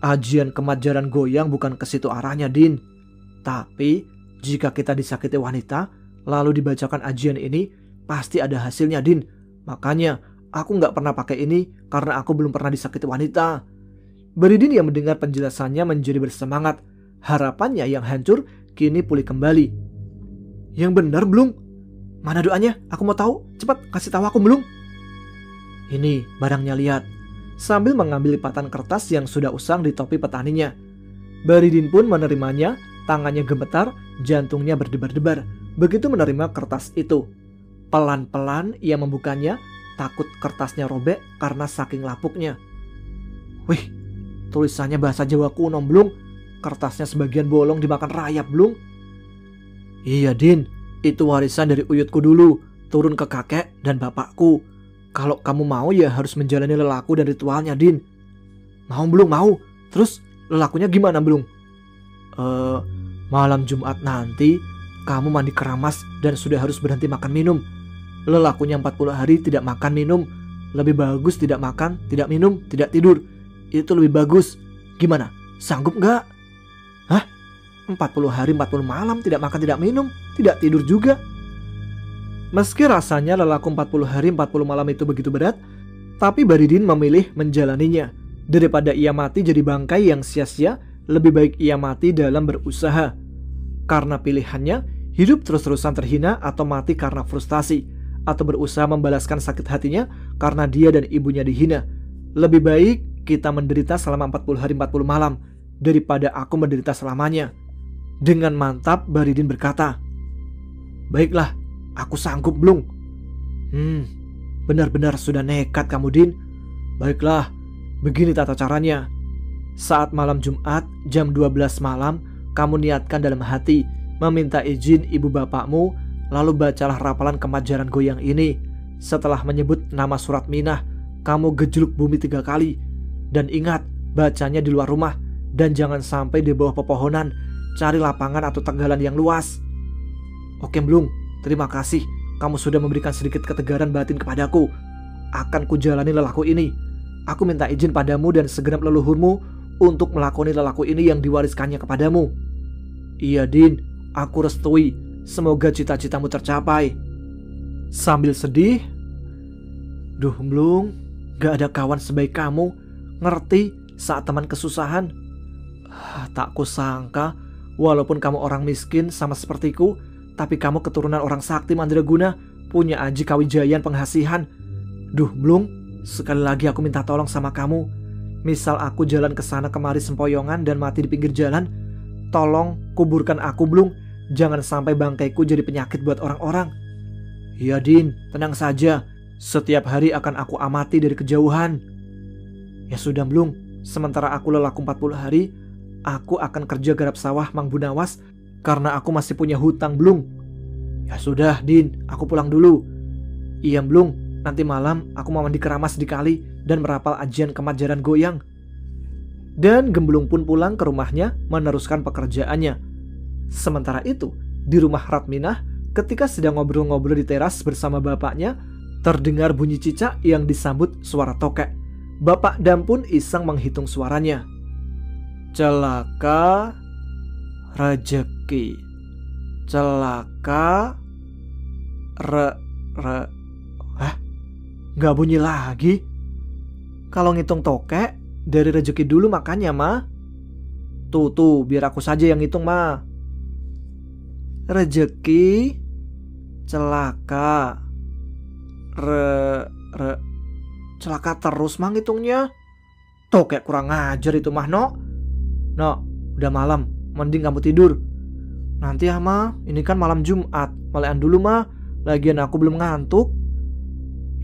Ajian kemat jaran goyang bukan ke situ arahnya, Din. Tapi jika kita disakiti wanita, lalu dibacakan ajian ini, pasti ada hasilnya, Din. Makanya aku gak pernah pakai ini karena aku belum pernah disakiti wanita. Baridin yang mendengar penjelasannya menjadi bersemangat. Harapannya yang hancur kini pulih kembali. Yang benar, Blung. Mana doanya? Aku mau tahu. Cepat kasih tahu aku, Blung. Ini barangnya, lihat. Sambil mengambil lipatan kertas yang sudah usang di topi petaninya. Baridin pun menerimanya. Tangannya gemetar, jantungnya berdebar-debar. Begitu menerima kertas itu, pelan-pelan ia membukanya. Takut kertasnya robek karena saking lapuknya. Wih, tulisannya bahasa Jawa kuno, Blung. Kertasnya sebagian bolong dimakan rayap, Blung. Iya, Din. Itu warisan dari uyutku dulu, turun ke kakek dan bapakku. Kalau kamu mau ya harus menjalani lelaku dan ritualnya, Din. Mau, Blung, mau. Terus lelakunya gimana, Blung? Malam Jumat nanti kamu mandi keramas dan sudah harus berhenti makan minum. Lelakunya 40 hari tidak makan minum. Lebih bagus tidak makan, tidak minum, tidak tidur. Itu lebih bagus. Gimana? Sanggup gak? Hah? 40 hari 40 malam tidak makan, tidak minum, tidak tidur juga. Meski rasanya lelaku 40 hari 40 malam itu begitu berat, tapi Baridin memilih menjalaninya. Daripada ia mati jadi bangkai yang sia-sia, lebih baik ia mati dalam berusaha. Karena pilihannya, hidup terus-terusan terhina atau mati karena frustasi, atau berusaha membalaskan sakit hatinya karena dia dan ibunya dihina. Lebih baik kita menderita selama 40 hari 40 malam daripada aku menderita selamanya. Dengan mantap Baridin berkata, baiklah, aku sanggup, Blung. Benar-benar sudah nekat kamu, Din. Baiklah, begini tata caranya. Saat malam Jumat jam 12 malam, kamu niatkan dalam hati meminta izin ibu bapakmu, lalu bacalah rapalan kemat jaran goyang ini. Setelah menyebut nama surat minah, kamu gejluk bumi 3 kali. Dan ingat, bacanya di luar rumah, dan jangan sampai di bawah pepohonan. Cari lapangan atau tegalan yang luas. Oke, Blung, terima kasih. Kamu sudah memberikan sedikit ketegaran batin kepadaku. Akan kujalani lelaku ini. Aku minta izin padamu dan segenap leluhurmu untuk melakoni lelaku ini yang diwariskannya kepadamu. Iya, Din, aku restui. Semoga cita-citamu tercapai. Sambil sedih, duh, Blung, gak ada kawan sebaik kamu. Ngerti saat teman kesusahan. Tak kusangka, walaupun kamu orang miskin sama sepertiku, tapi kamu keturunan orang sakti mandraguna, punya aji kawijayan penghasihan. Duh, Blung, sekali lagi aku minta tolong sama kamu. Misal aku jalan ke sana kemari sempoyongan dan mati di pinggir jalan, tolong kuburkan aku, Blung. Jangan sampai bangkaiku jadi penyakit buat orang-orang. Iya, Din, tenang saja. Setiap hari akan aku amati dari kejauhan. Ya sudah, Blung, sementara aku lelaku 40 hari, aku akan kerja garap sawah Mang Bunawas karena aku masih punya hutang, Blung. Ya sudah, Din, aku pulang dulu. Iya, Blung, nanti malam aku mau mandi keramas di kali dan merapal ajian kemat jaran goyang. Dan Gemblung pun pulang ke rumahnya meneruskan pekerjaannya. Sementara itu, di rumah Ratminah, ketika sedang ngobrol-ngobrol di teras bersama bapaknya, terdengar bunyi cicak yang disambut suara tokek. Bapak Dam pun iseng menghitung suaranya. Celaka rejeki, celaka Gak bunyi lagi. Kalau ngitung tokek dari rejeki dulu makanya, Ma. Tuh, biar aku saja yang ngitung, Ma. Rejeki, celaka, celaka terus, Ma, ngitungnya. Tokek kurang ajar itu, Mah, No. No, udah malam, mending kamu tidur. Nanti ya Ma, ini kan malam Jumat, malean dulu Ma, lagian aku belum ngantuk.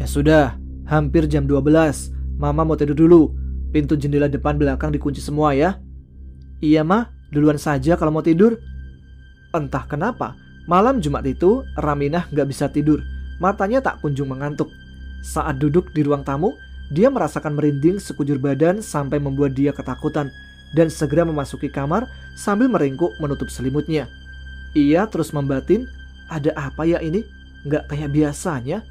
Ya sudah, hampir jam 12, Mama mau tidur dulu. Pintu jendela depan belakang dikunci semua ya. Iya Ma, duluan saja kalau mau tidur. Entah kenapa, malam Jumat itu Raminah gak bisa tidur. Matanya tak kunjung mengantuk. Saat duduk di ruang tamu, dia merasakan merinding sekujur badan sampai membuat dia ketakutan dan segera memasuki kamar sambil meringkuk menutup selimutnya. Ia terus membatin, ada apa ya ini? Gak kayak biasanya.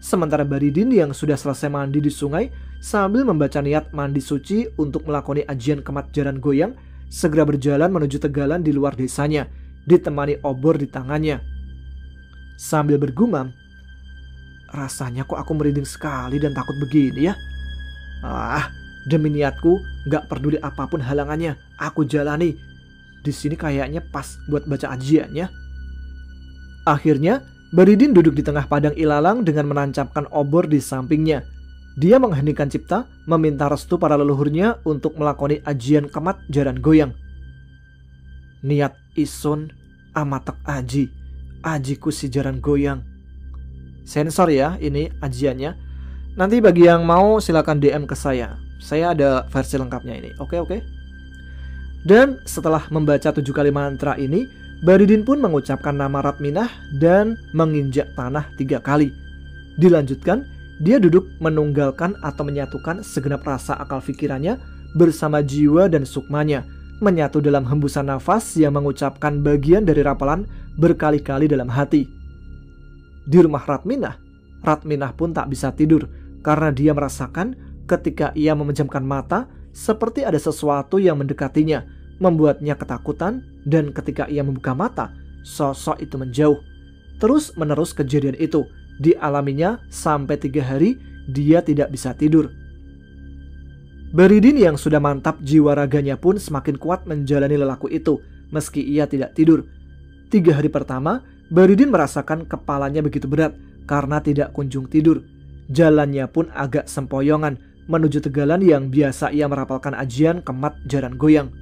Sementara Baridin yang sudah selesai mandi di sungai sambil membaca niat mandi suci untuk melakoni ajian kemat jaran goyang, segera berjalan menuju tegalan di luar desanya, ditemani obor di tangannya. Sambil bergumam, rasanya kok aku merinding sekali dan takut begini ya. Demi niatku, gak peduli apapun halangannya, aku jalani. Di sini kayaknya pas buat baca ajiannya. Akhirnya, Baridin duduk di tengah padang ilalang dengan menancapkan obor di sampingnya. Dia mengheningkan cipta, meminta restu para leluhurnya untuk melakoni ajian kemat jaran goyang. Niat isun amatek aji, ajiku si jaran goyang. Sensor ya ini ajiannya. Nanti bagi yang mau silakan DM ke saya. Saya ada versi lengkapnya ini. Oke. Dan setelah membaca 7 kali mantra ini, Baridin pun mengucapkan nama Ratminah dan menginjak tanah 3 kali. Dilanjutkan, dia duduk menunggalkan atau menyatukan segenap rasa akal pikirannya bersama jiwa dan sukmanya, menyatu dalam hembusan nafas yang mengucapkan bagian dari rapalan berkali-kali dalam hati. Di rumah Ratminah pun tak bisa tidur karena dia merasakan ketika ia memejamkan mata seperti ada sesuatu yang mendekatinya, membuatnya ketakutan, dan ketika ia membuka mata, sosok itu menjauh. Terus menerus kejadian itu dialaminya sampai 3 hari dia tidak bisa tidur. Baridin yang sudah mantap jiwa raganya pun semakin kuat menjalani lelaku itu meski ia tidak tidur. 3 hari pertama, Baridin merasakan kepalanya begitu berat karena tidak kunjung tidur. Jalannya pun agak sempoyongan menuju tegalan yang biasa ia merapalkan ajian kemat jaran goyang.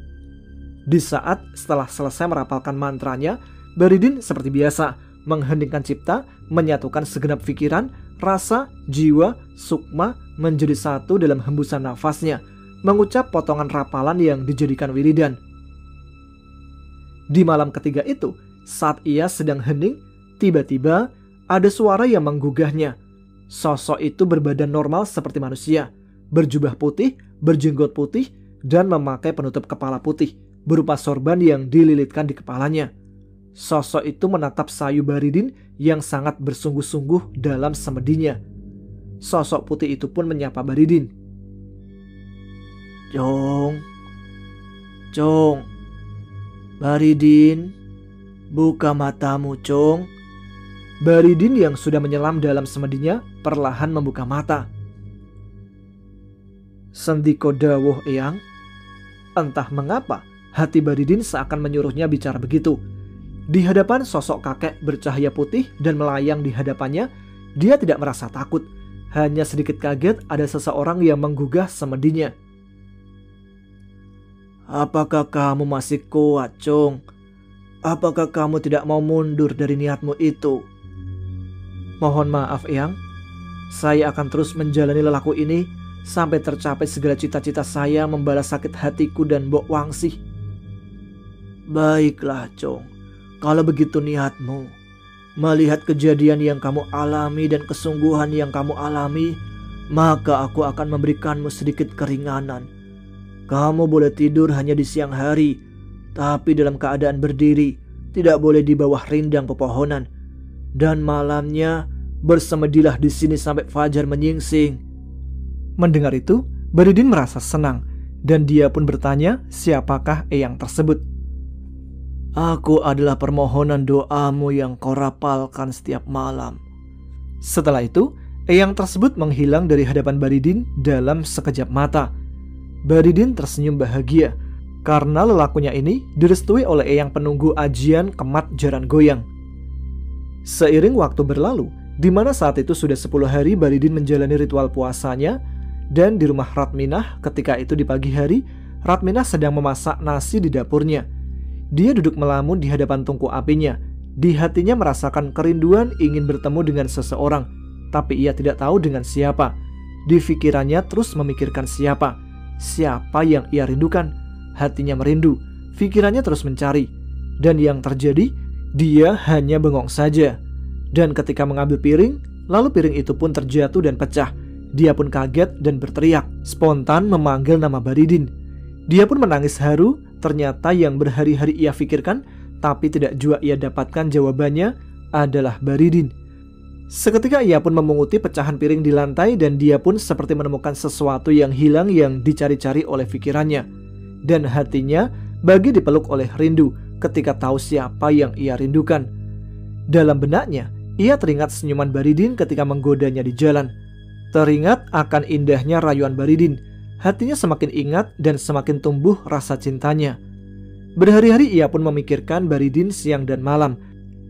Di saat setelah selesai merapalkan mantranya, Baridin seperti biasa mengheningkan cipta, menyatukan segenap pikiran, rasa, jiwa, sukma menjadi satu dalam hembusan nafasnya, mengucap potongan rapalan yang dijadikan wiridan. Di malam ketiga itu, saat ia sedang hening, tiba-tiba ada suara yang menggugahnya. Sosok itu berbadan normal seperti manusia, berjubah putih, berjenggot putih, dan memakai penutup kepala putih berupa sorban yang dililitkan di kepalanya. Sosok itu menatap sayu Baridin yang sangat bersungguh-sungguh dalam semedinya. Sosok putih itu pun menyapa Baridin. Cong, Baridin, buka matamu, Cong. Baridin yang sudah menyelam dalam semedinya perlahan membuka mata. Sendiko dawuh eyang. Entah mengapa hati Baridin seakan menyuruhnya bicara begitu. Di hadapan sosok kakek bercahaya putih dan melayang di hadapannya, dia tidak merasa takut. Hanya sedikit kaget ada seseorang yang menggugah semedinya. Apakah kamu masih kuat, Cong? Apakah kamu tidak mau mundur dari niatmu itu? Mohon maaf, Eyang. Saya akan terus menjalani lelaku ini sampai tercapai segala cita-cita saya membalas sakit hatiku dan Mbok Wangsih. Baiklah, Cong. Kalau begitu niatmu, melihat kejadian yang kamu alami dan kesungguhan yang kamu alami, maka aku akan memberikanmu sedikit keringanan. Kamu boleh tidur hanya di siang hari, tapi dalam keadaan berdiri, tidak boleh di bawah rindang pepohonan. Dan malamnya bersemedilah di sini sampai fajar menyingsing. Mendengar itu, Baridin merasa senang dan dia pun bertanya siapakah Eyang tersebut. Aku adalah permohonan doamu yang kau rapalkan setiap malam. Setelah itu, Eyang tersebut menghilang dari hadapan Baridin dalam sekejap mata. Baridin tersenyum bahagia karena lelakunya ini direstui oleh Eyang penunggu ajian kemat jaran goyang. Seiring waktu berlalu, di mana saat itu sudah 10 hari Baridin menjalani ritual puasanya, dan di rumah Ratminah ketika itu di pagi hari, Ratminah sedang memasak nasi di dapurnya. Dia duduk melamun di hadapan tungku apinya. Di hatinya merasakan kerinduan ingin bertemu dengan seseorang, tapi ia tidak tahu dengan siapa. Di pikirannya terus memikirkan siapa yang ia rindukan. Hatinya merindu, pikirannya terus mencari. Dan yang terjadi, dia hanya bengong saja. Dan ketika mengambil piring, lalu piring itu pun terjatuh dan pecah. Dia pun kaget dan berteriak, spontan memanggil nama Baridin. Dia pun menangis haru. Ternyata yang berhari-hari ia pikirkan, tapi tidak jua ia dapatkan jawabannya, adalah Baridin. Seketika ia pun memunguti pecahan piring di lantai dan dia pun seperti menemukan sesuatu yang hilang yang dicari-cari oleh pikirannya. Dan hatinya bagi dipeluk oleh rindu ketika tahu siapa yang ia rindukan. Dalam benaknya, ia teringat senyuman Baridin ketika menggodanya di jalan. Teringat akan indahnya rayuan Baridin. Hatinya semakin ingat dan semakin tumbuh rasa cintanya. Berhari-hari ia pun memikirkan Baridin siang dan malam.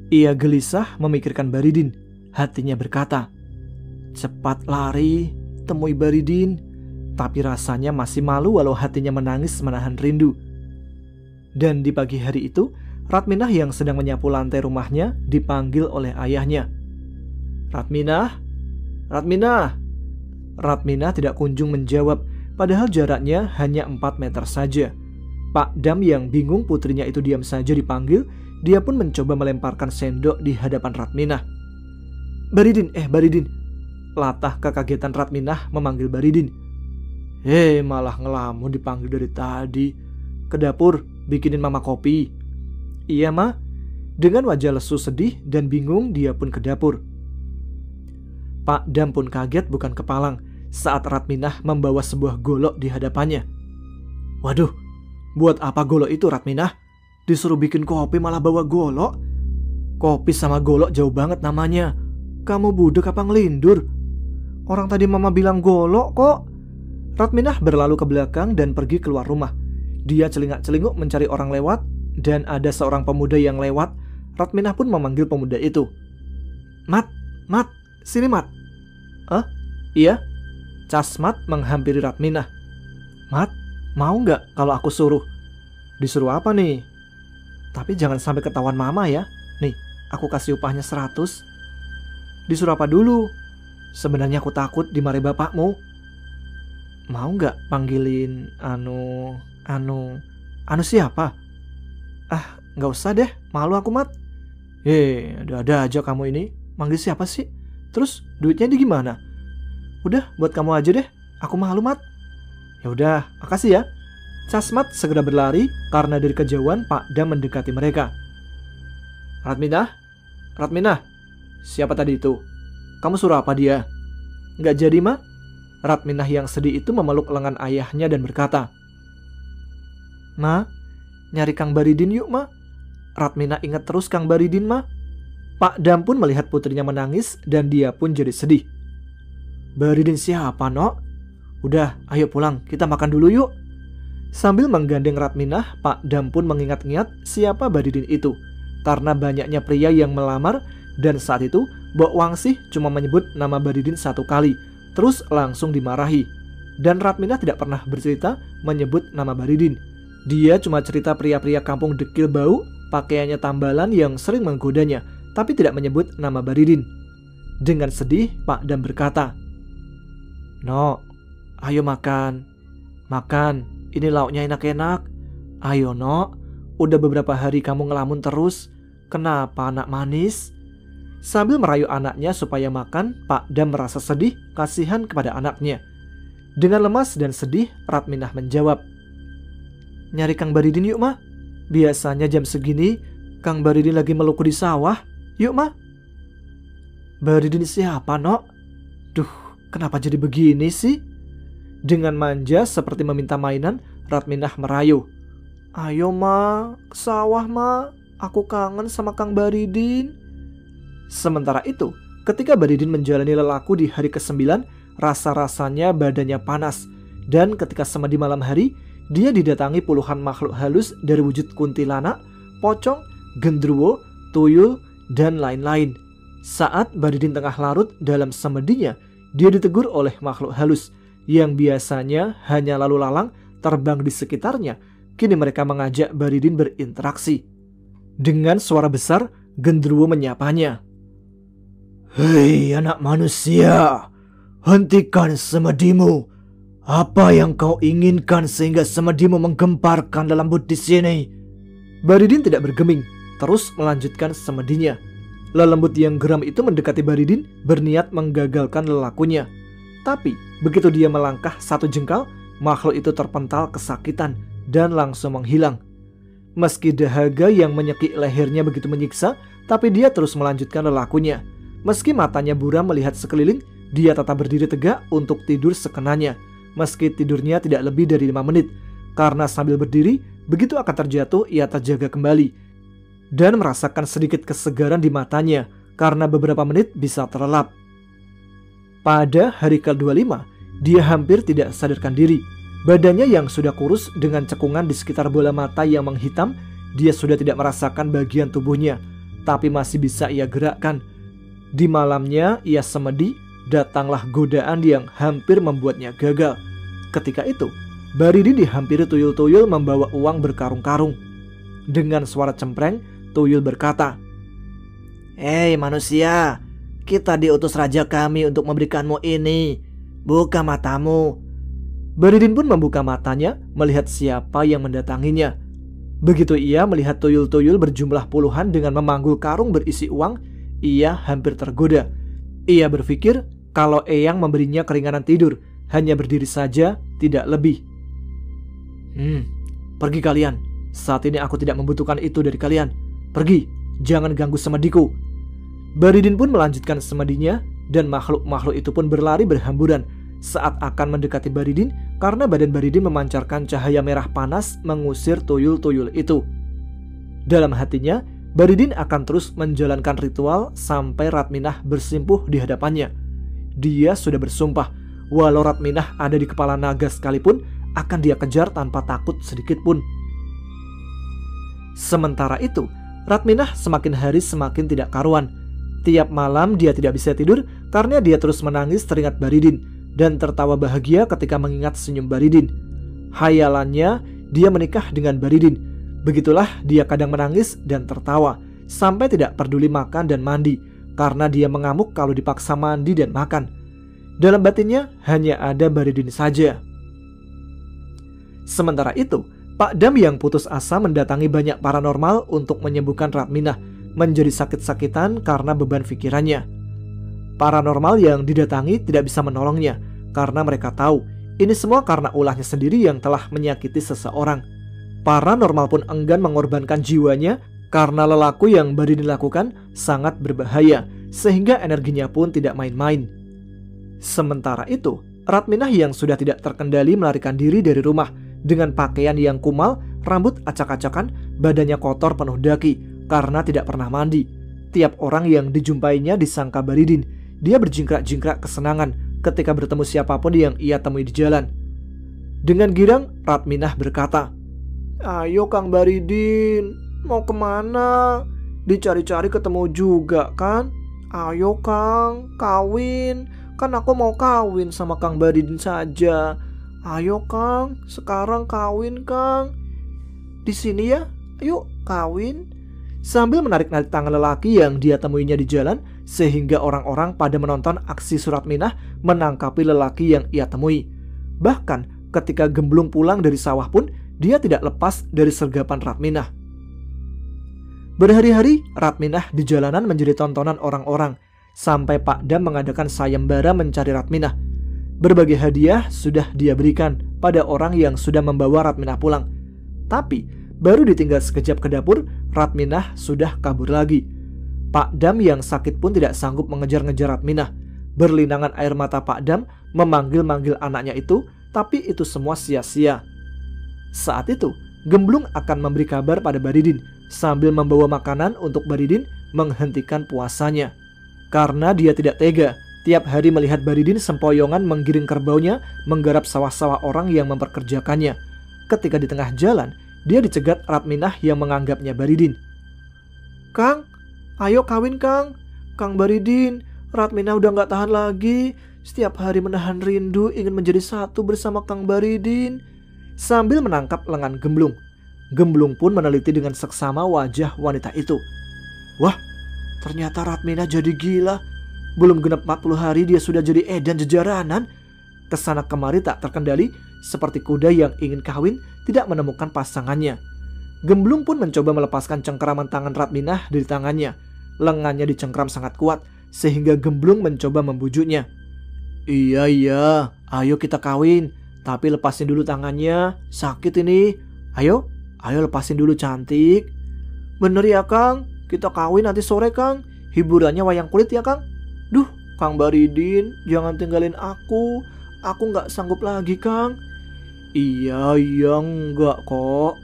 Ia gelisah memikirkan Baridin. Hatinya berkata, cepat lari, temui Baridin. Tapi rasanya masih malu walau hatinya menangis menahan rindu. Dan di pagi hari itu, Ratminah yang sedang menyapu lantai rumahnya dipanggil oleh ayahnya. Ratminah, Ratminah. Ratminah tidak kunjung menjawab. Padahal jaraknya hanya 4 meter saja. Pak Dam yang bingung putrinya itu diam saja dipanggil, dia pun mencoba melemparkan sendok di hadapan Ratminah. Baridin, Baridin. Latah kekagetan Ratminah memanggil Baridin. Malah ngelamun dipanggil dari tadi. Ke dapur, bikinin mama kopi. Iya, Ma. Dengan wajah lesu sedih dan bingung dia pun ke dapur. Pak Dam pun kaget bukan kepalang saat Ratminah membawa sebuah golok di hadapannya. Waduh, buat apa golok itu Ratminah? Disuruh bikin kopi malah bawa golok? Kopi sama golok jauh banget namanya. Kamu budek apa ngelindur? Orang tadi mama bilang golok kok. Ratminah berlalu ke belakang dan pergi keluar rumah. Dia celingak-celinguk mencari orang lewat, dan ada seorang pemuda yang lewat. Ratminah pun memanggil pemuda itu. Mat, sini Mat. Iya. Casmat menghampiri Ratminah. Mat, mau nggak kalau aku suruh? Disuruh apa nih? Tapi jangan sampai ketahuan mama ya. Nih, aku kasih upahnya 100. Disuruh apa dulu? Sebenarnya aku takut dimarahi bapakmu. Mau nggak panggilin anu siapa? Nggak usah deh, malu aku Mat. Ada aja kamu ini. Manggil siapa sih? Terus duitnya di gimana? Udah, buat kamu aja deh. Aku malu, Mat. Ya udah, makasih ya. Casmat segera berlari karena dari kejauhan Pak Dam mendekati mereka. Ratminah. Siapa tadi itu? Kamu suruh apa dia? Nggak jadi, Ma. Ratminah yang sedih itu memeluk lengan ayahnya dan berkata, Ma, nyari Kang Baridin yuk, Ma. Ratminah ingat terus Kang Baridin, Ma. Pak Dam pun melihat putrinya menangis dan dia pun jadi sedih. Baridin siapa, Nok? Udah, ayo pulang, kita makan dulu yuk. Sambil menggandeng Ratminah, Pak Dam pun mengingat-ingat siapa Baridin itu. Karena banyaknya pria yang melamar, dan saat itu Mbok Wangsih cuma menyebut nama Baridin 1 kali, terus langsung dimarahi. Dan Ratminah tidak pernah bercerita menyebut nama Baridin. Dia cuma cerita pria-pria kampung dekil bau, pakaiannya tambalan yang sering menggodanya, tapi tidak menyebut nama Baridin. Dengan sedih, Pak Dam berkata, No, ayo makan. Makan, ini lauknya enak-enak. Ayo No, udah beberapa hari kamu ngelamun terus. Kenapa anak manis? Sambil merayu anaknya supaya makan, Pak Dam merasa sedih, kasihan kepada anaknya. Dengan lemas dan sedih, Ratminah menjawab, Nyari Kang Baridin yuk, Ma. Biasanya jam segini, Kang Baridin lagi meluku di sawah. Yuk, Ma. Baridin siapa, Nok? Duh, kenapa jadi begini sih? Dengan manja seperti meminta mainan, Ratminah merayu. Ayo, Ma, ke sawah, Ma. Aku kangen sama Kang Baridin. Sementara itu, ketika Baridin menjalani lelaku di hari ke-9, rasa-rasanya badannya panas. Dan ketika semedi malam hari, dia didatangi puluhan makhluk halus dari wujud kuntilanak, pocong, gendruwo, tuyul, dan lain-lain. Saat Baridin tengah larut dalam semedinya, dia ditegur oleh makhluk halus yang biasanya hanya lalu lalang terbang di sekitarnya, Kini mereka mengajak Baridin berinteraksi. Dengan suara besar, genderuwo menyapanya. "Hei anak manusia, hentikan semedimu. Apa yang kau inginkan sehingga semedimu menggemparkan lelembut di sini?" Baridin tidak bergeming, terus melanjutkan semedinya. Lelembut yang geram itu mendekati Baridin, berniat menggagalkan lelakunya. Tapi begitu dia melangkah satu jengkal, makhluk itu terpental kesakitan dan langsung menghilang. Meski dahaga yang menyekik lehernya begitu menyiksa, tapi dia terus melanjutkan lelakunya. Meski matanya buram melihat sekeliling, dia tetap berdiri tegak untuk tidur sekenanya. Meski tidurnya tidak lebih dari 5 menit, karena sambil berdiri, begitu akan terjatuh ia terjaga kembali dan merasakan sedikit kesegaran di matanya karena beberapa menit bisa terlelap. Pada hari ke-25, dia hampir tidak sadarkan diri. Badannya yang sudah kurus dengan cekungan di sekitar bola mata yang menghitam, dia sudah tidak merasakan bagian tubuhnya, tapi masih bisa ia gerakkan. Di malamnya ia semedi, datanglah godaan yang hampir membuatnya gagal. Ketika itu, Baridin dihampiri tuyul-tuyul membawa uang berkarung-karung. Dengan suara cempreng, tuyul berkata, "Hei manusia, kita diutus raja kami untuk memberikanmu ini. Buka matamu." Baridin pun membuka matanya melihat siapa yang mendatanginya. Begitu ia melihat tuyul-tuyul berjumlah puluhan dengan memanggul karung berisi uang, ia hampir tergoda. Ia berpikir kalau Eyang memberinya keringanan tidur, hanya berdiri saja, tidak lebih. Pergi kalian. Saat ini aku tidak membutuhkan itu dari kalian. Pergi, jangan ganggu semediku." Baridin pun melanjutkan semedinya, dan makhluk-makhluk itu pun berlari berhamburan saat akan mendekati Baridin, karena badan Baridin memancarkan cahaya merah panas mengusir tuyul-tuyul itu. Dalam hatinya, Baridin akan terus menjalankan ritual sampai Ratminah bersimpuh di hadapannya. Dia sudah bersumpah, walau Ratminah ada di kepala naga sekalipun, akan dia kejar tanpa takut sedikit pun. Sementara itu, Ratminah semakin hari semakin tidak karuan. Tiap malam dia tidak bisa tidur karena dia terus menangis teringat Baridin dan tertawa bahagia ketika mengingat senyum Baridin. Hayalannya dia menikah dengan Baridin. Begitulah dia kadang menangis dan tertawa sampai tidak peduli makan dan mandi karena dia mengamuk kalau dipaksa mandi dan makan. Dalam batinnya hanya ada Baridin saja. Sementara itu, Pak Dam yang putus asa mendatangi banyak paranormal untuk menyembuhkan Ratminah menjadi sakit-sakitan karena beban pikirannya. Paranormal yang didatangi tidak bisa menolongnya karena mereka tahu ini semua karena ulahnya sendiri yang telah menyakiti seseorang. Paranormal pun enggan mengorbankan jiwanya karena lelaku yang Baridin lakukan sangat berbahaya, sehingga energinya pun tidak main-main. Sementara itu, Ratminah yang sudah tidak terkendali melarikan diri dari rumah dengan pakaian yang kumal, rambut acak-acakan, badannya kotor penuh daki karena tidak pernah mandi. Tiap orang yang dijumpainya disangka Baridin. Dia berjingkrak-jingkrak kesenangan ketika bertemu siapapun yang ia temui di jalan. Dengan girang, Ratminah berkata, "Ayo Kang Baridin, mau kemana? Dicari-cari ketemu juga kan? Ayo Kang, kawin. Kan aku mau kawin sama Kang Baridin saja. Ayo Kang, sekarang kawin Kang. Di sini ya, ayo kawin." Sambil menarik-narik tangan lelaki yang dia temuinya di jalan, sehingga orang-orang pada menonton aksi Ratminah menangkapi lelaki yang ia temui. Bahkan ketika Gemblung pulang dari sawah pun, dia tidak lepas dari sergapan Ratminah. Berhari-hari Ratminah di jalanan menjadi tontonan orang-orang, sampai Pak Dam mengadakan sayembara mencari Ratminah. Berbagai hadiah sudah dia berikan pada orang yang sudah membawa Ratminah pulang. Tapi baru ditinggal sekejap ke dapur, Ratminah sudah kabur lagi. Pak Dam yang sakit pun tidak sanggup mengejar-ngejar Ratminah. Berlinangan air mata Pak Dam memanggil-manggil anaknya itu, tapi itu semua sia-sia. Saat itu, Gemblung akan memberi kabar pada Baridin sambil membawa makanan untuk Baridin menghentikan puasanya. Karena dia tidak tega tiap hari melihat Baridin sempoyongan menggiring kerbaunya menggarap sawah-sawah orang yang memperkerjakannya. Ketika di tengah jalan, dia dicegat Ratminah yang menganggapnya Baridin. "Kang, ayo kawin Kang. Kang Baridin, Ratminah udah gak tahan lagi. Setiap hari menahan rindu ingin menjadi satu bersama Kang Baridin." sambil menangkap lengan Gemblung. Gemblung pun meneliti dengan seksama wajah wanita itu. Wah, ternyata Ratminah jadi gila. Belum genap 40 hari dia sudah jadi edan jejaranan. Kesana kemari tak terkendali, seperti kuda yang ingin kawin tidak menemukan pasangannya. Gemblung pun mencoba melepaskan cengkeraman tangan Ratminah dari tangannya. Lengannya dicengkram sangat kuat, sehingga Gemblung mencoba membujuknya. Iya, ayo kita kawin. Tapi lepasin dulu tangannya, sakit ini. Ayo lepasin dulu cantik. Bener ya Kang, kita kawin nanti sore Kang. Hiburannya wayang kulit ya Kang. Duh, Kang Baridin, jangan tinggalin aku. Aku gak sanggup lagi Kang. Iya enggak kok.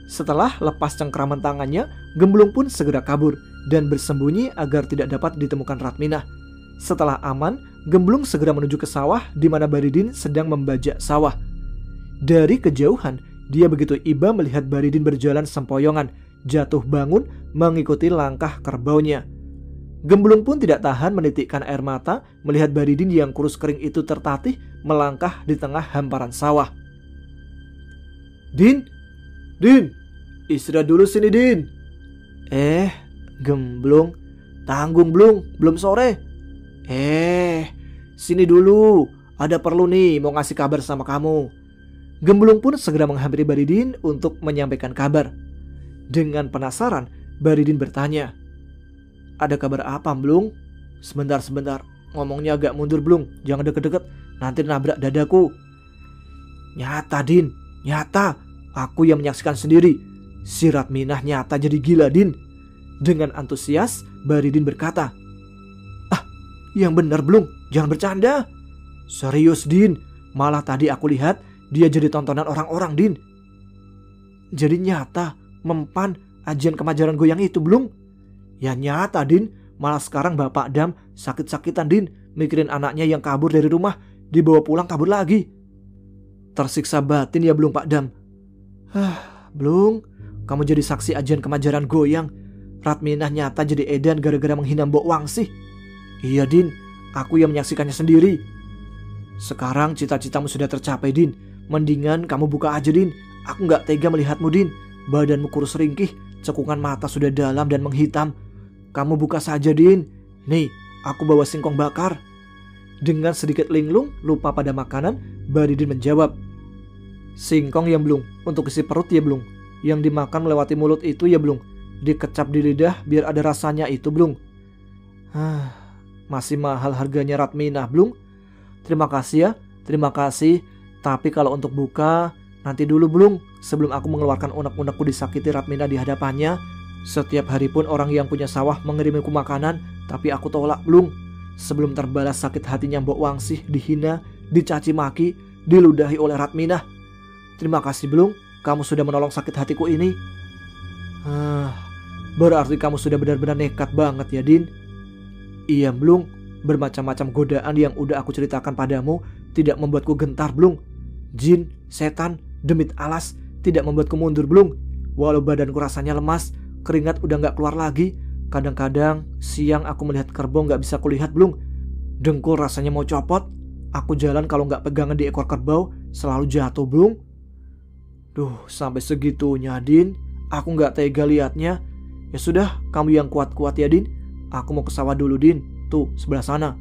Setelah lepas cengkraman tangannya, Gemblung pun segera kabur dan bersembunyi agar tidak dapat ditemukan Ratminah. Setelah aman, Gemblung segera menuju ke sawah di mana Baridin sedang membajak sawah. Dari kejauhan, dia begitu iba melihat Baridin berjalan sempoyongan, jatuh bangun mengikuti langkah kerbaunya. Gemblung pun tidak tahan menitikkan air mata melihat Baridin yang kurus kering itu tertatih melangkah di tengah hamparan sawah. Din, istirahat dulu sini Din. Gemblung, tanggung Blung, belum sore. Sini dulu, ada perlu nih mau ngasih kabar sama kamu. Gemblung pun segera menghampiri Baridin untuk menyampaikan kabar. Dengan penasaran, Baridin bertanya, ada kabar apa Blung? Sebentar, ngomongnya agak mundur Blung, jangan deket-deket, nanti nabrak dadaku. Nyata Din, nyata, aku yang menyaksikan sendiri. Si Ratminah nyata jadi gila Din. Dengan antusias, Baridin berkata, yang benar Blung, jangan bercanda. Serius Din, malah tadi aku lihat dia jadi tontonan orang-orang Din. Jadi nyata, mempan ajian kemajaran goyang itu Blung. Ya nyata Din, malah sekarang Bapak Dam sakit-sakitan Din, mikirin anaknya yang kabur dari rumah, dibawa pulang kabur lagi. Tersiksa batin ya Blung Pak Dam. Blung, kamu jadi saksi ajian kemajaran goyang. Ratminah nyata jadi edan gara-gara menghina Mbok Wangsih. Iya Din, aku yang menyaksikannya sendiri. Sekarang cita-citamu sudah tercapai Din. Mendingan kamu buka aja Din. Aku gak tega melihatmu Din. Badanmu kurus ringkih, cekungan mata sudah dalam dan menghitam. Kamu buka saja Din. Nih, aku bawa singkong bakar. Dengan sedikit linglung, lupa pada makanan, Baridin menjawab, singkong ya Blung, untuk isi perut ya Blung. Yang dimakan melewati mulut itu ya Blung. Dikecap di lidah biar ada rasanya itu Blung. Masih mahal harganya Ratminah Blung. Terima kasih ya, terima kasih. Tapi kalau untuk buka, nanti dulu Blung. Sebelum aku mengeluarkan unek-unekku disakiti Ratminah di hadapannya. Setiap hari pun orang yang punya sawah mengirimku makanan, tapi aku tolak Blung. Sebelum terbalas sakit hatinya Mbok Wangsih dihina, dicaci maki, diludahi oleh Ratminah. Terima kasih Blung, kamu sudah menolong sakit hatiku ini. Berarti kamu sudah benar-benar nekat banget ya Din. Iya Blung, bermacam-macam godaan yang udah aku ceritakan padamu tidak membuatku gentar Blung. Jin, setan, demit alas tidak membuatku mundur Blung. Walau badanku rasanya lemas, keringat udah gak keluar lagi. Kadang-kadang siang aku melihat kerbau gak bisa kulihat Blung. Dengkul rasanya mau copot. Aku jalan kalau gak pegangan di ekor kerbau selalu jatuh Blung. Duh, sampai segitunya Din. Aku gak tega liatnya. Ya sudah, kamu yang kuat-kuat ya Din. Aku mau ke sawah dulu Din. Tuh, sebelah sana.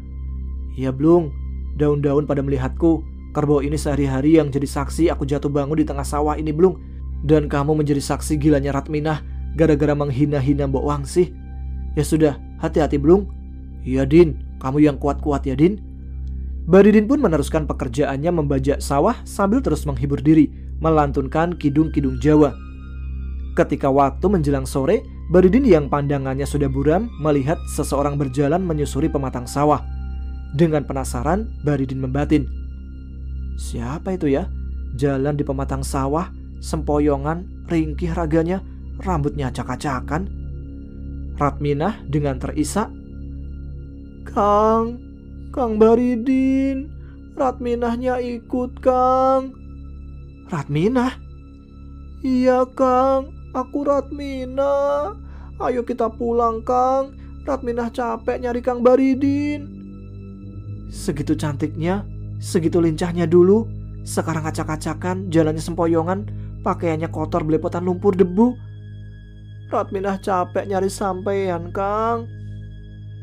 Iya Blung, daun-daun pada melihatku. Kerbau ini sehari-hari yang jadi saksi aku jatuh bangun di tengah sawah ini Blung. Dan kamu menjadi saksi gilanya Ratminah gara-gara menghina-hina Mbok Wangsih. Ya sudah, hati-hati Blung. Iya Din, kamu yang kuat-kuat ya Din. Baridin pun meneruskan pekerjaannya membajak sawah sambil terus menghibur diri, melantunkan kidung-kidung Jawa. Ketika waktu menjelang sore, Baridin yang pandangannya sudah buram melihat seseorang berjalan menyusuri pematang sawah. Dengan penasaran, Baridin membatin, siapa itu ya? Jalan di pematang sawah, sempoyongan, ringkih raganya, rambutnya acak-acakan. Ratminah dengan terisak, Kang Baridin, Ratminahnya ikut Kang. Ratminah? Iya Kang, aku Ratminah. Ayo kita pulang Kang. Ratminah capek nyari Kang Baridin. Segitu cantiknya, segitu lincahnya dulu. Sekarang acak-acakan, jalannya sempoyongan, pakaiannya kotor belepotan lumpur debu. Ratminah capek nyari sampean, Kang.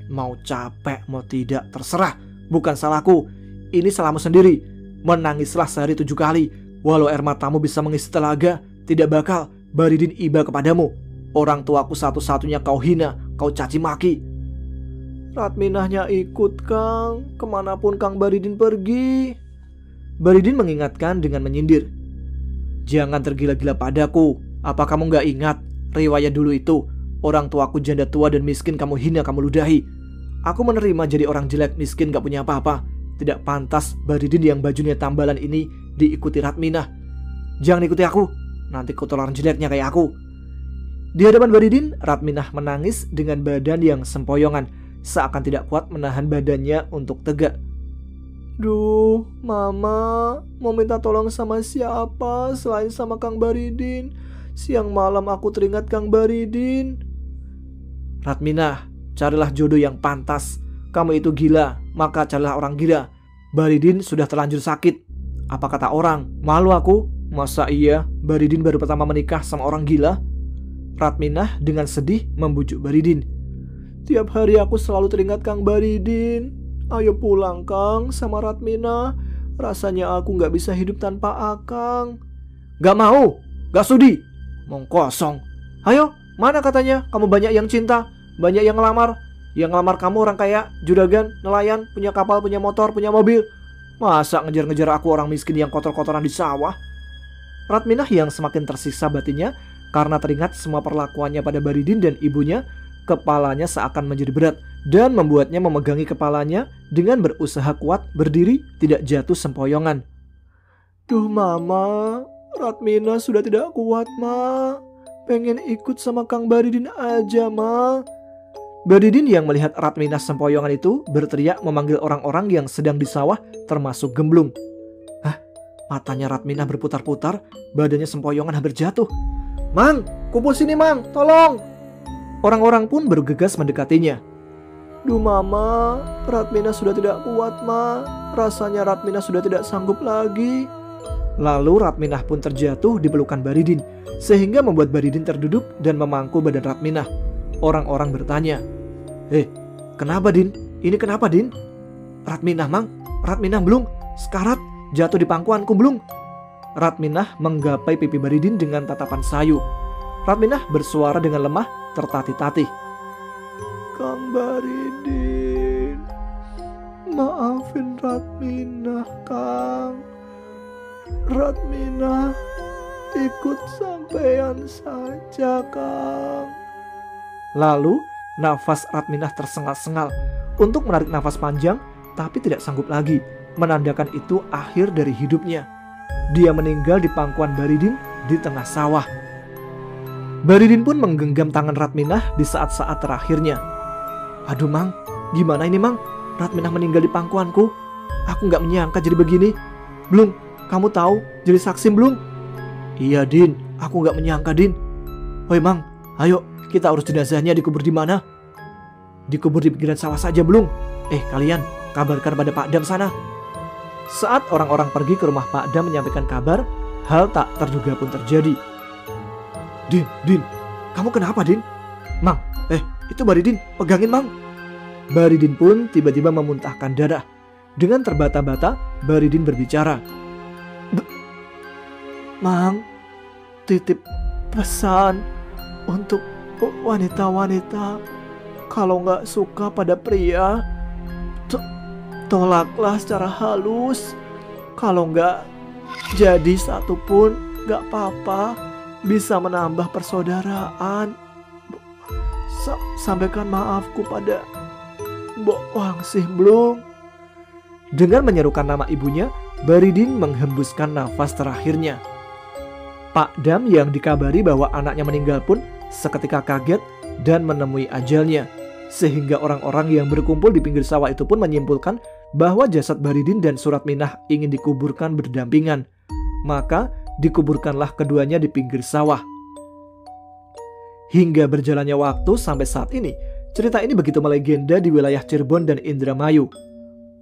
Mau capek mau tidak terserah, bukan salahku. Ini salahmu sendiri. Menangislah sehari 7 kali. Walau air matamu bisa mengisi telaga, tidak bakal Baridin iba kepadamu. Orang tuaku satu-satunya kau hina, kau caci maki. Ratminahnya ikut, Kang. Kemanapun Kang Baridin pergi. Baridin mengingatkan dengan menyindir. Jangan tergila-gila padaku. Apa kamu gak ingat riwayat dulu itu? Orang tuaku janda tua dan miskin kamu hina, kamu ludahi. Aku menerima jadi orang jelek miskin gak punya apa-apa. Tidak pantas Baridin yang bajunya tambalan ini diikuti Ratminah. Jangan ikuti aku, nanti ketularan jeleknya kayak aku. Di hadapan Baridin, Ratminah menangis dengan badan yang sempoyongan, seakan tidak kuat menahan badannya untuk tegak. Duh, Mama, mau minta tolong sama siapa selain sama Kang Baridin? Siang malam aku teringat Kang Baridin. Ratminah, carilah jodoh yang pantas. Kamu itu gila, maka carilah orang gila. Baridin sudah terlanjur sakit. Apa kata orang? Malu aku. Masa iya Baridin baru pertama menikah sama orang gila? Ratminah dengan sedih membujuk Baridin. Tiap hari aku selalu teringat Kang Baridin. Ayo pulang, Kang, sama Ratminah. Rasanya aku gak bisa hidup tanpa Akang. Gak mau, gak sudi. Mong kosong. Ayo, mana katanya kamu banyak yang cinta, banyak yang ngelamar. Yang ngelamar kamu orang kaya, juragan, nelayan, punya kapal, punya motor, punya mobil. Masa ngejar-ngejar aku orang miskin yang kotor-kotoran di sawah? Ratminah yang semakin tersiksa batinnya karena teringat semua perlakuannya pada Baridin dan ibunya, kepalanya seakan menjadi berat dan membuatnya memegangi kepalanya dengan berusaha kuat berdiri tidak jatuh sempoyongan. Duh Mama, Ratminah sudah tidak kuat, Ma. Pengen ikut sama Kang Baridin aja, Ma. Baridin yang melihat Ratminah sempoyongan itu berteriak memanggil orang-orang yang sedang di sawah termasuk Gemblung. Matanya Ratminah berputar-putar, badannya sempoyongan hampir jatuh. Mang, kumpul sini Mang, tolong. Orang-orang pun bergegas mendekatinya. Duh Mama, Ratminah sudah tidak kuat, Ma. Rasanya Ratminah sudah tidak sanggup lagi. Lalu Ratminah pun terjatuh di pelukan Baridin, sehingga membuat Baridin terduduk dan memangku badan Ratminah. Orang-orang bertanya, kenapa Din? Ini kenapa Din? Ratminah Mang, Ratminah belum, sekarat, jatuh di pangkuanku belum. Ratminah menggapai pipi Baridin dengan tatapan sayu. Ratminah bersuara dengan lemah tertatih-tatih. Kang Baridin, maafin Ratminah, Kang. Ratminah ikut sampean saja, Kang. Lalu nafas Ratminah tersengal-sengal untuk menarik nafas panjang, tapi tidak sanggup lagi, menandakan itu akhir dari hidupnya. Dia meninggal di pangkuan Baridin di tengah sawah. Baridin pun menggenggam tangan Ratminah di saat-saat terakhirnya. Aduh Mang, gimana ini Mang? Ratminah meninggal di pangkuanku. Aku gak menyangka jadi begini. Belum, kamu tahu jadi saksi belum? Iya Din, aku gak menyangka Din. Woi Mang, ayo kita urus jenazahnya dikubur di mana? Dikubur di pinggiran sawah saja belum? Kalian kabarkan pada Pak Dam sana. Saat orang-orang pergi ke rumah Pak Dam menyampaikan kabar, hal tak terduga pun terjadi. Din, kamu kenapa Din? Mang, itu Baridin, pegangin Mang. Baridin pun tiba-tiba memuntahkan darah. Dengan terbata-bata, Baridin berbicara. Mang, titip pesan untuk wanita-wanita. Kalau nggak suka pada pria, tolaklah secara halus. Kalau nggak jadi satu pun nggak apa-apa, bisa menambah persaudaraan. Sampaikan maafku pada Mbok Wangsih Blung. Dengan menyerukan nama ibunya, Baridin menghembuskan nafas terakhirnya. Pak Dam yang dikabari bahwa anaknya meninggal pun seketika kaget dan menemui ajalnya, sehingga orang-orang yang berkumpul di pinggir sawah itu pun menyimpulkan bahwa jasad Baridin dan Suratminah ingin dikuburkan berdampingan. Maka dikuburkanlah keduanya di pinggir sawah. Hingga berjalannya waktu sampai saat ini, cerita ini begitu melegenda di wilayah Cirebon dan Indramayu.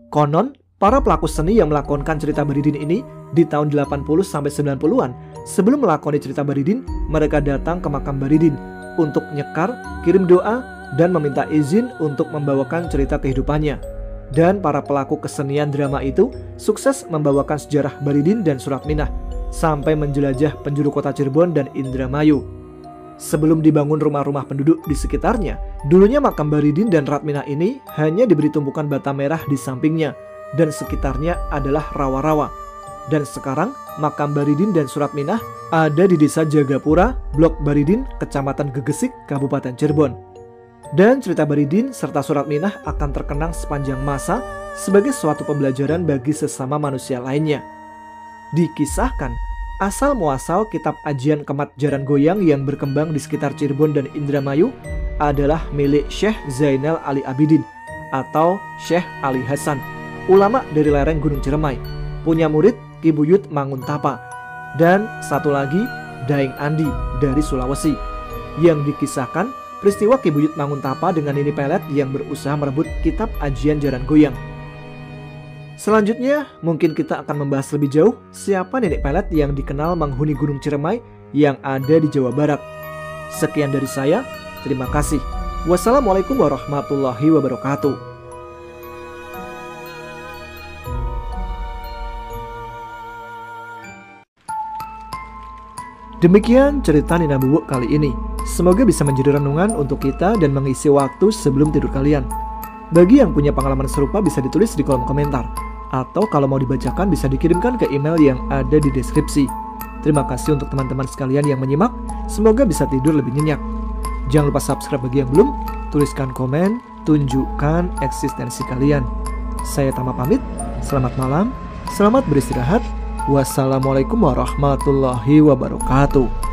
Konon, Para pelaku seni yang melakonkan cerita Baridin ini di tahun 80-90-an, sebelum melakoni cerita Baridin, mereka datang ke makam Baridin untuk nyekar, kirim doa, dan meminta izin untuk membawakan cerita kehidupannya. Dan para pelaku kesenian drama itu sukses membawakan sejarah Baridin dan Suratminah sampai menjelajah penjuru kota Cirebon dan Indramayu. Sebelum dibangun rumah-rumah penduduk di sekitarnya, dulunya makam Baridin dan Ratminah ini hanya diberi tumpukan bata merah di sampingnya, dan sekitarnya adalah rawa-rawa. Dan sekarang makam Baridin dan Suratminah ada di desa Jagapura, Blok Baridin, Kecamatan Gegesik, Kabupaten Cirebon. Dan cerita Baridin serta Suratminah akan terkenang sepanjang masa sebagai suatu pembelajaran bagi sesama manusia lainnya. Dikisahkan, asal-muasal kitab ajian Kemat Jaran Goyang yang berkembang di sekitar Cirebon dan Indramayu adalah milik Syekh Zainal Ali Abidin atau Syekh Ali Hasan, ulama dari lereng Gunung Ciremai, punya murid Ki Buyut Manguntapa, dan satu lagi Daeng Andi dari Sulawesi, yang dikisahkan peristiwa Ki Buyut Manguntapa dengan Nini Pelet yang berusaha merebut kitab ajian Jaran Goyang. Selanjutnya, mungkin kita akan membahas lebih jauh siapa Nenek Pelet yang dikenal menghuni Gunung Ciremai yang ada di Jawa Barat. Sekian dari saya, terima kasih. Wassalamualaikum warahmatullahi wabarakatuh. Demikian cerita Nina Bubuk kali ini. Semoga bisa menjadi renungan untuk kita dan mengisi waktu sebelum tidur kalian. Bagi yang punya pengalaman serupa bisa ditulis di kolom komentar, atau kalau mau dibacakan bisa dikirimkan ke email yang ada di deskripsi. Terima kasih untuk teman-teman sekalian yang menyimak. Semoga bisa tidur lebih nyenyak. Jangan lupa subscribe bagi yang belum. Tuliskan komen, tunjukkan eksistensi kalian. Saya Tama pamit. Selamat malam, selamat beristirahat. Wassalamualaikum warahmatullahi wabarakatuh.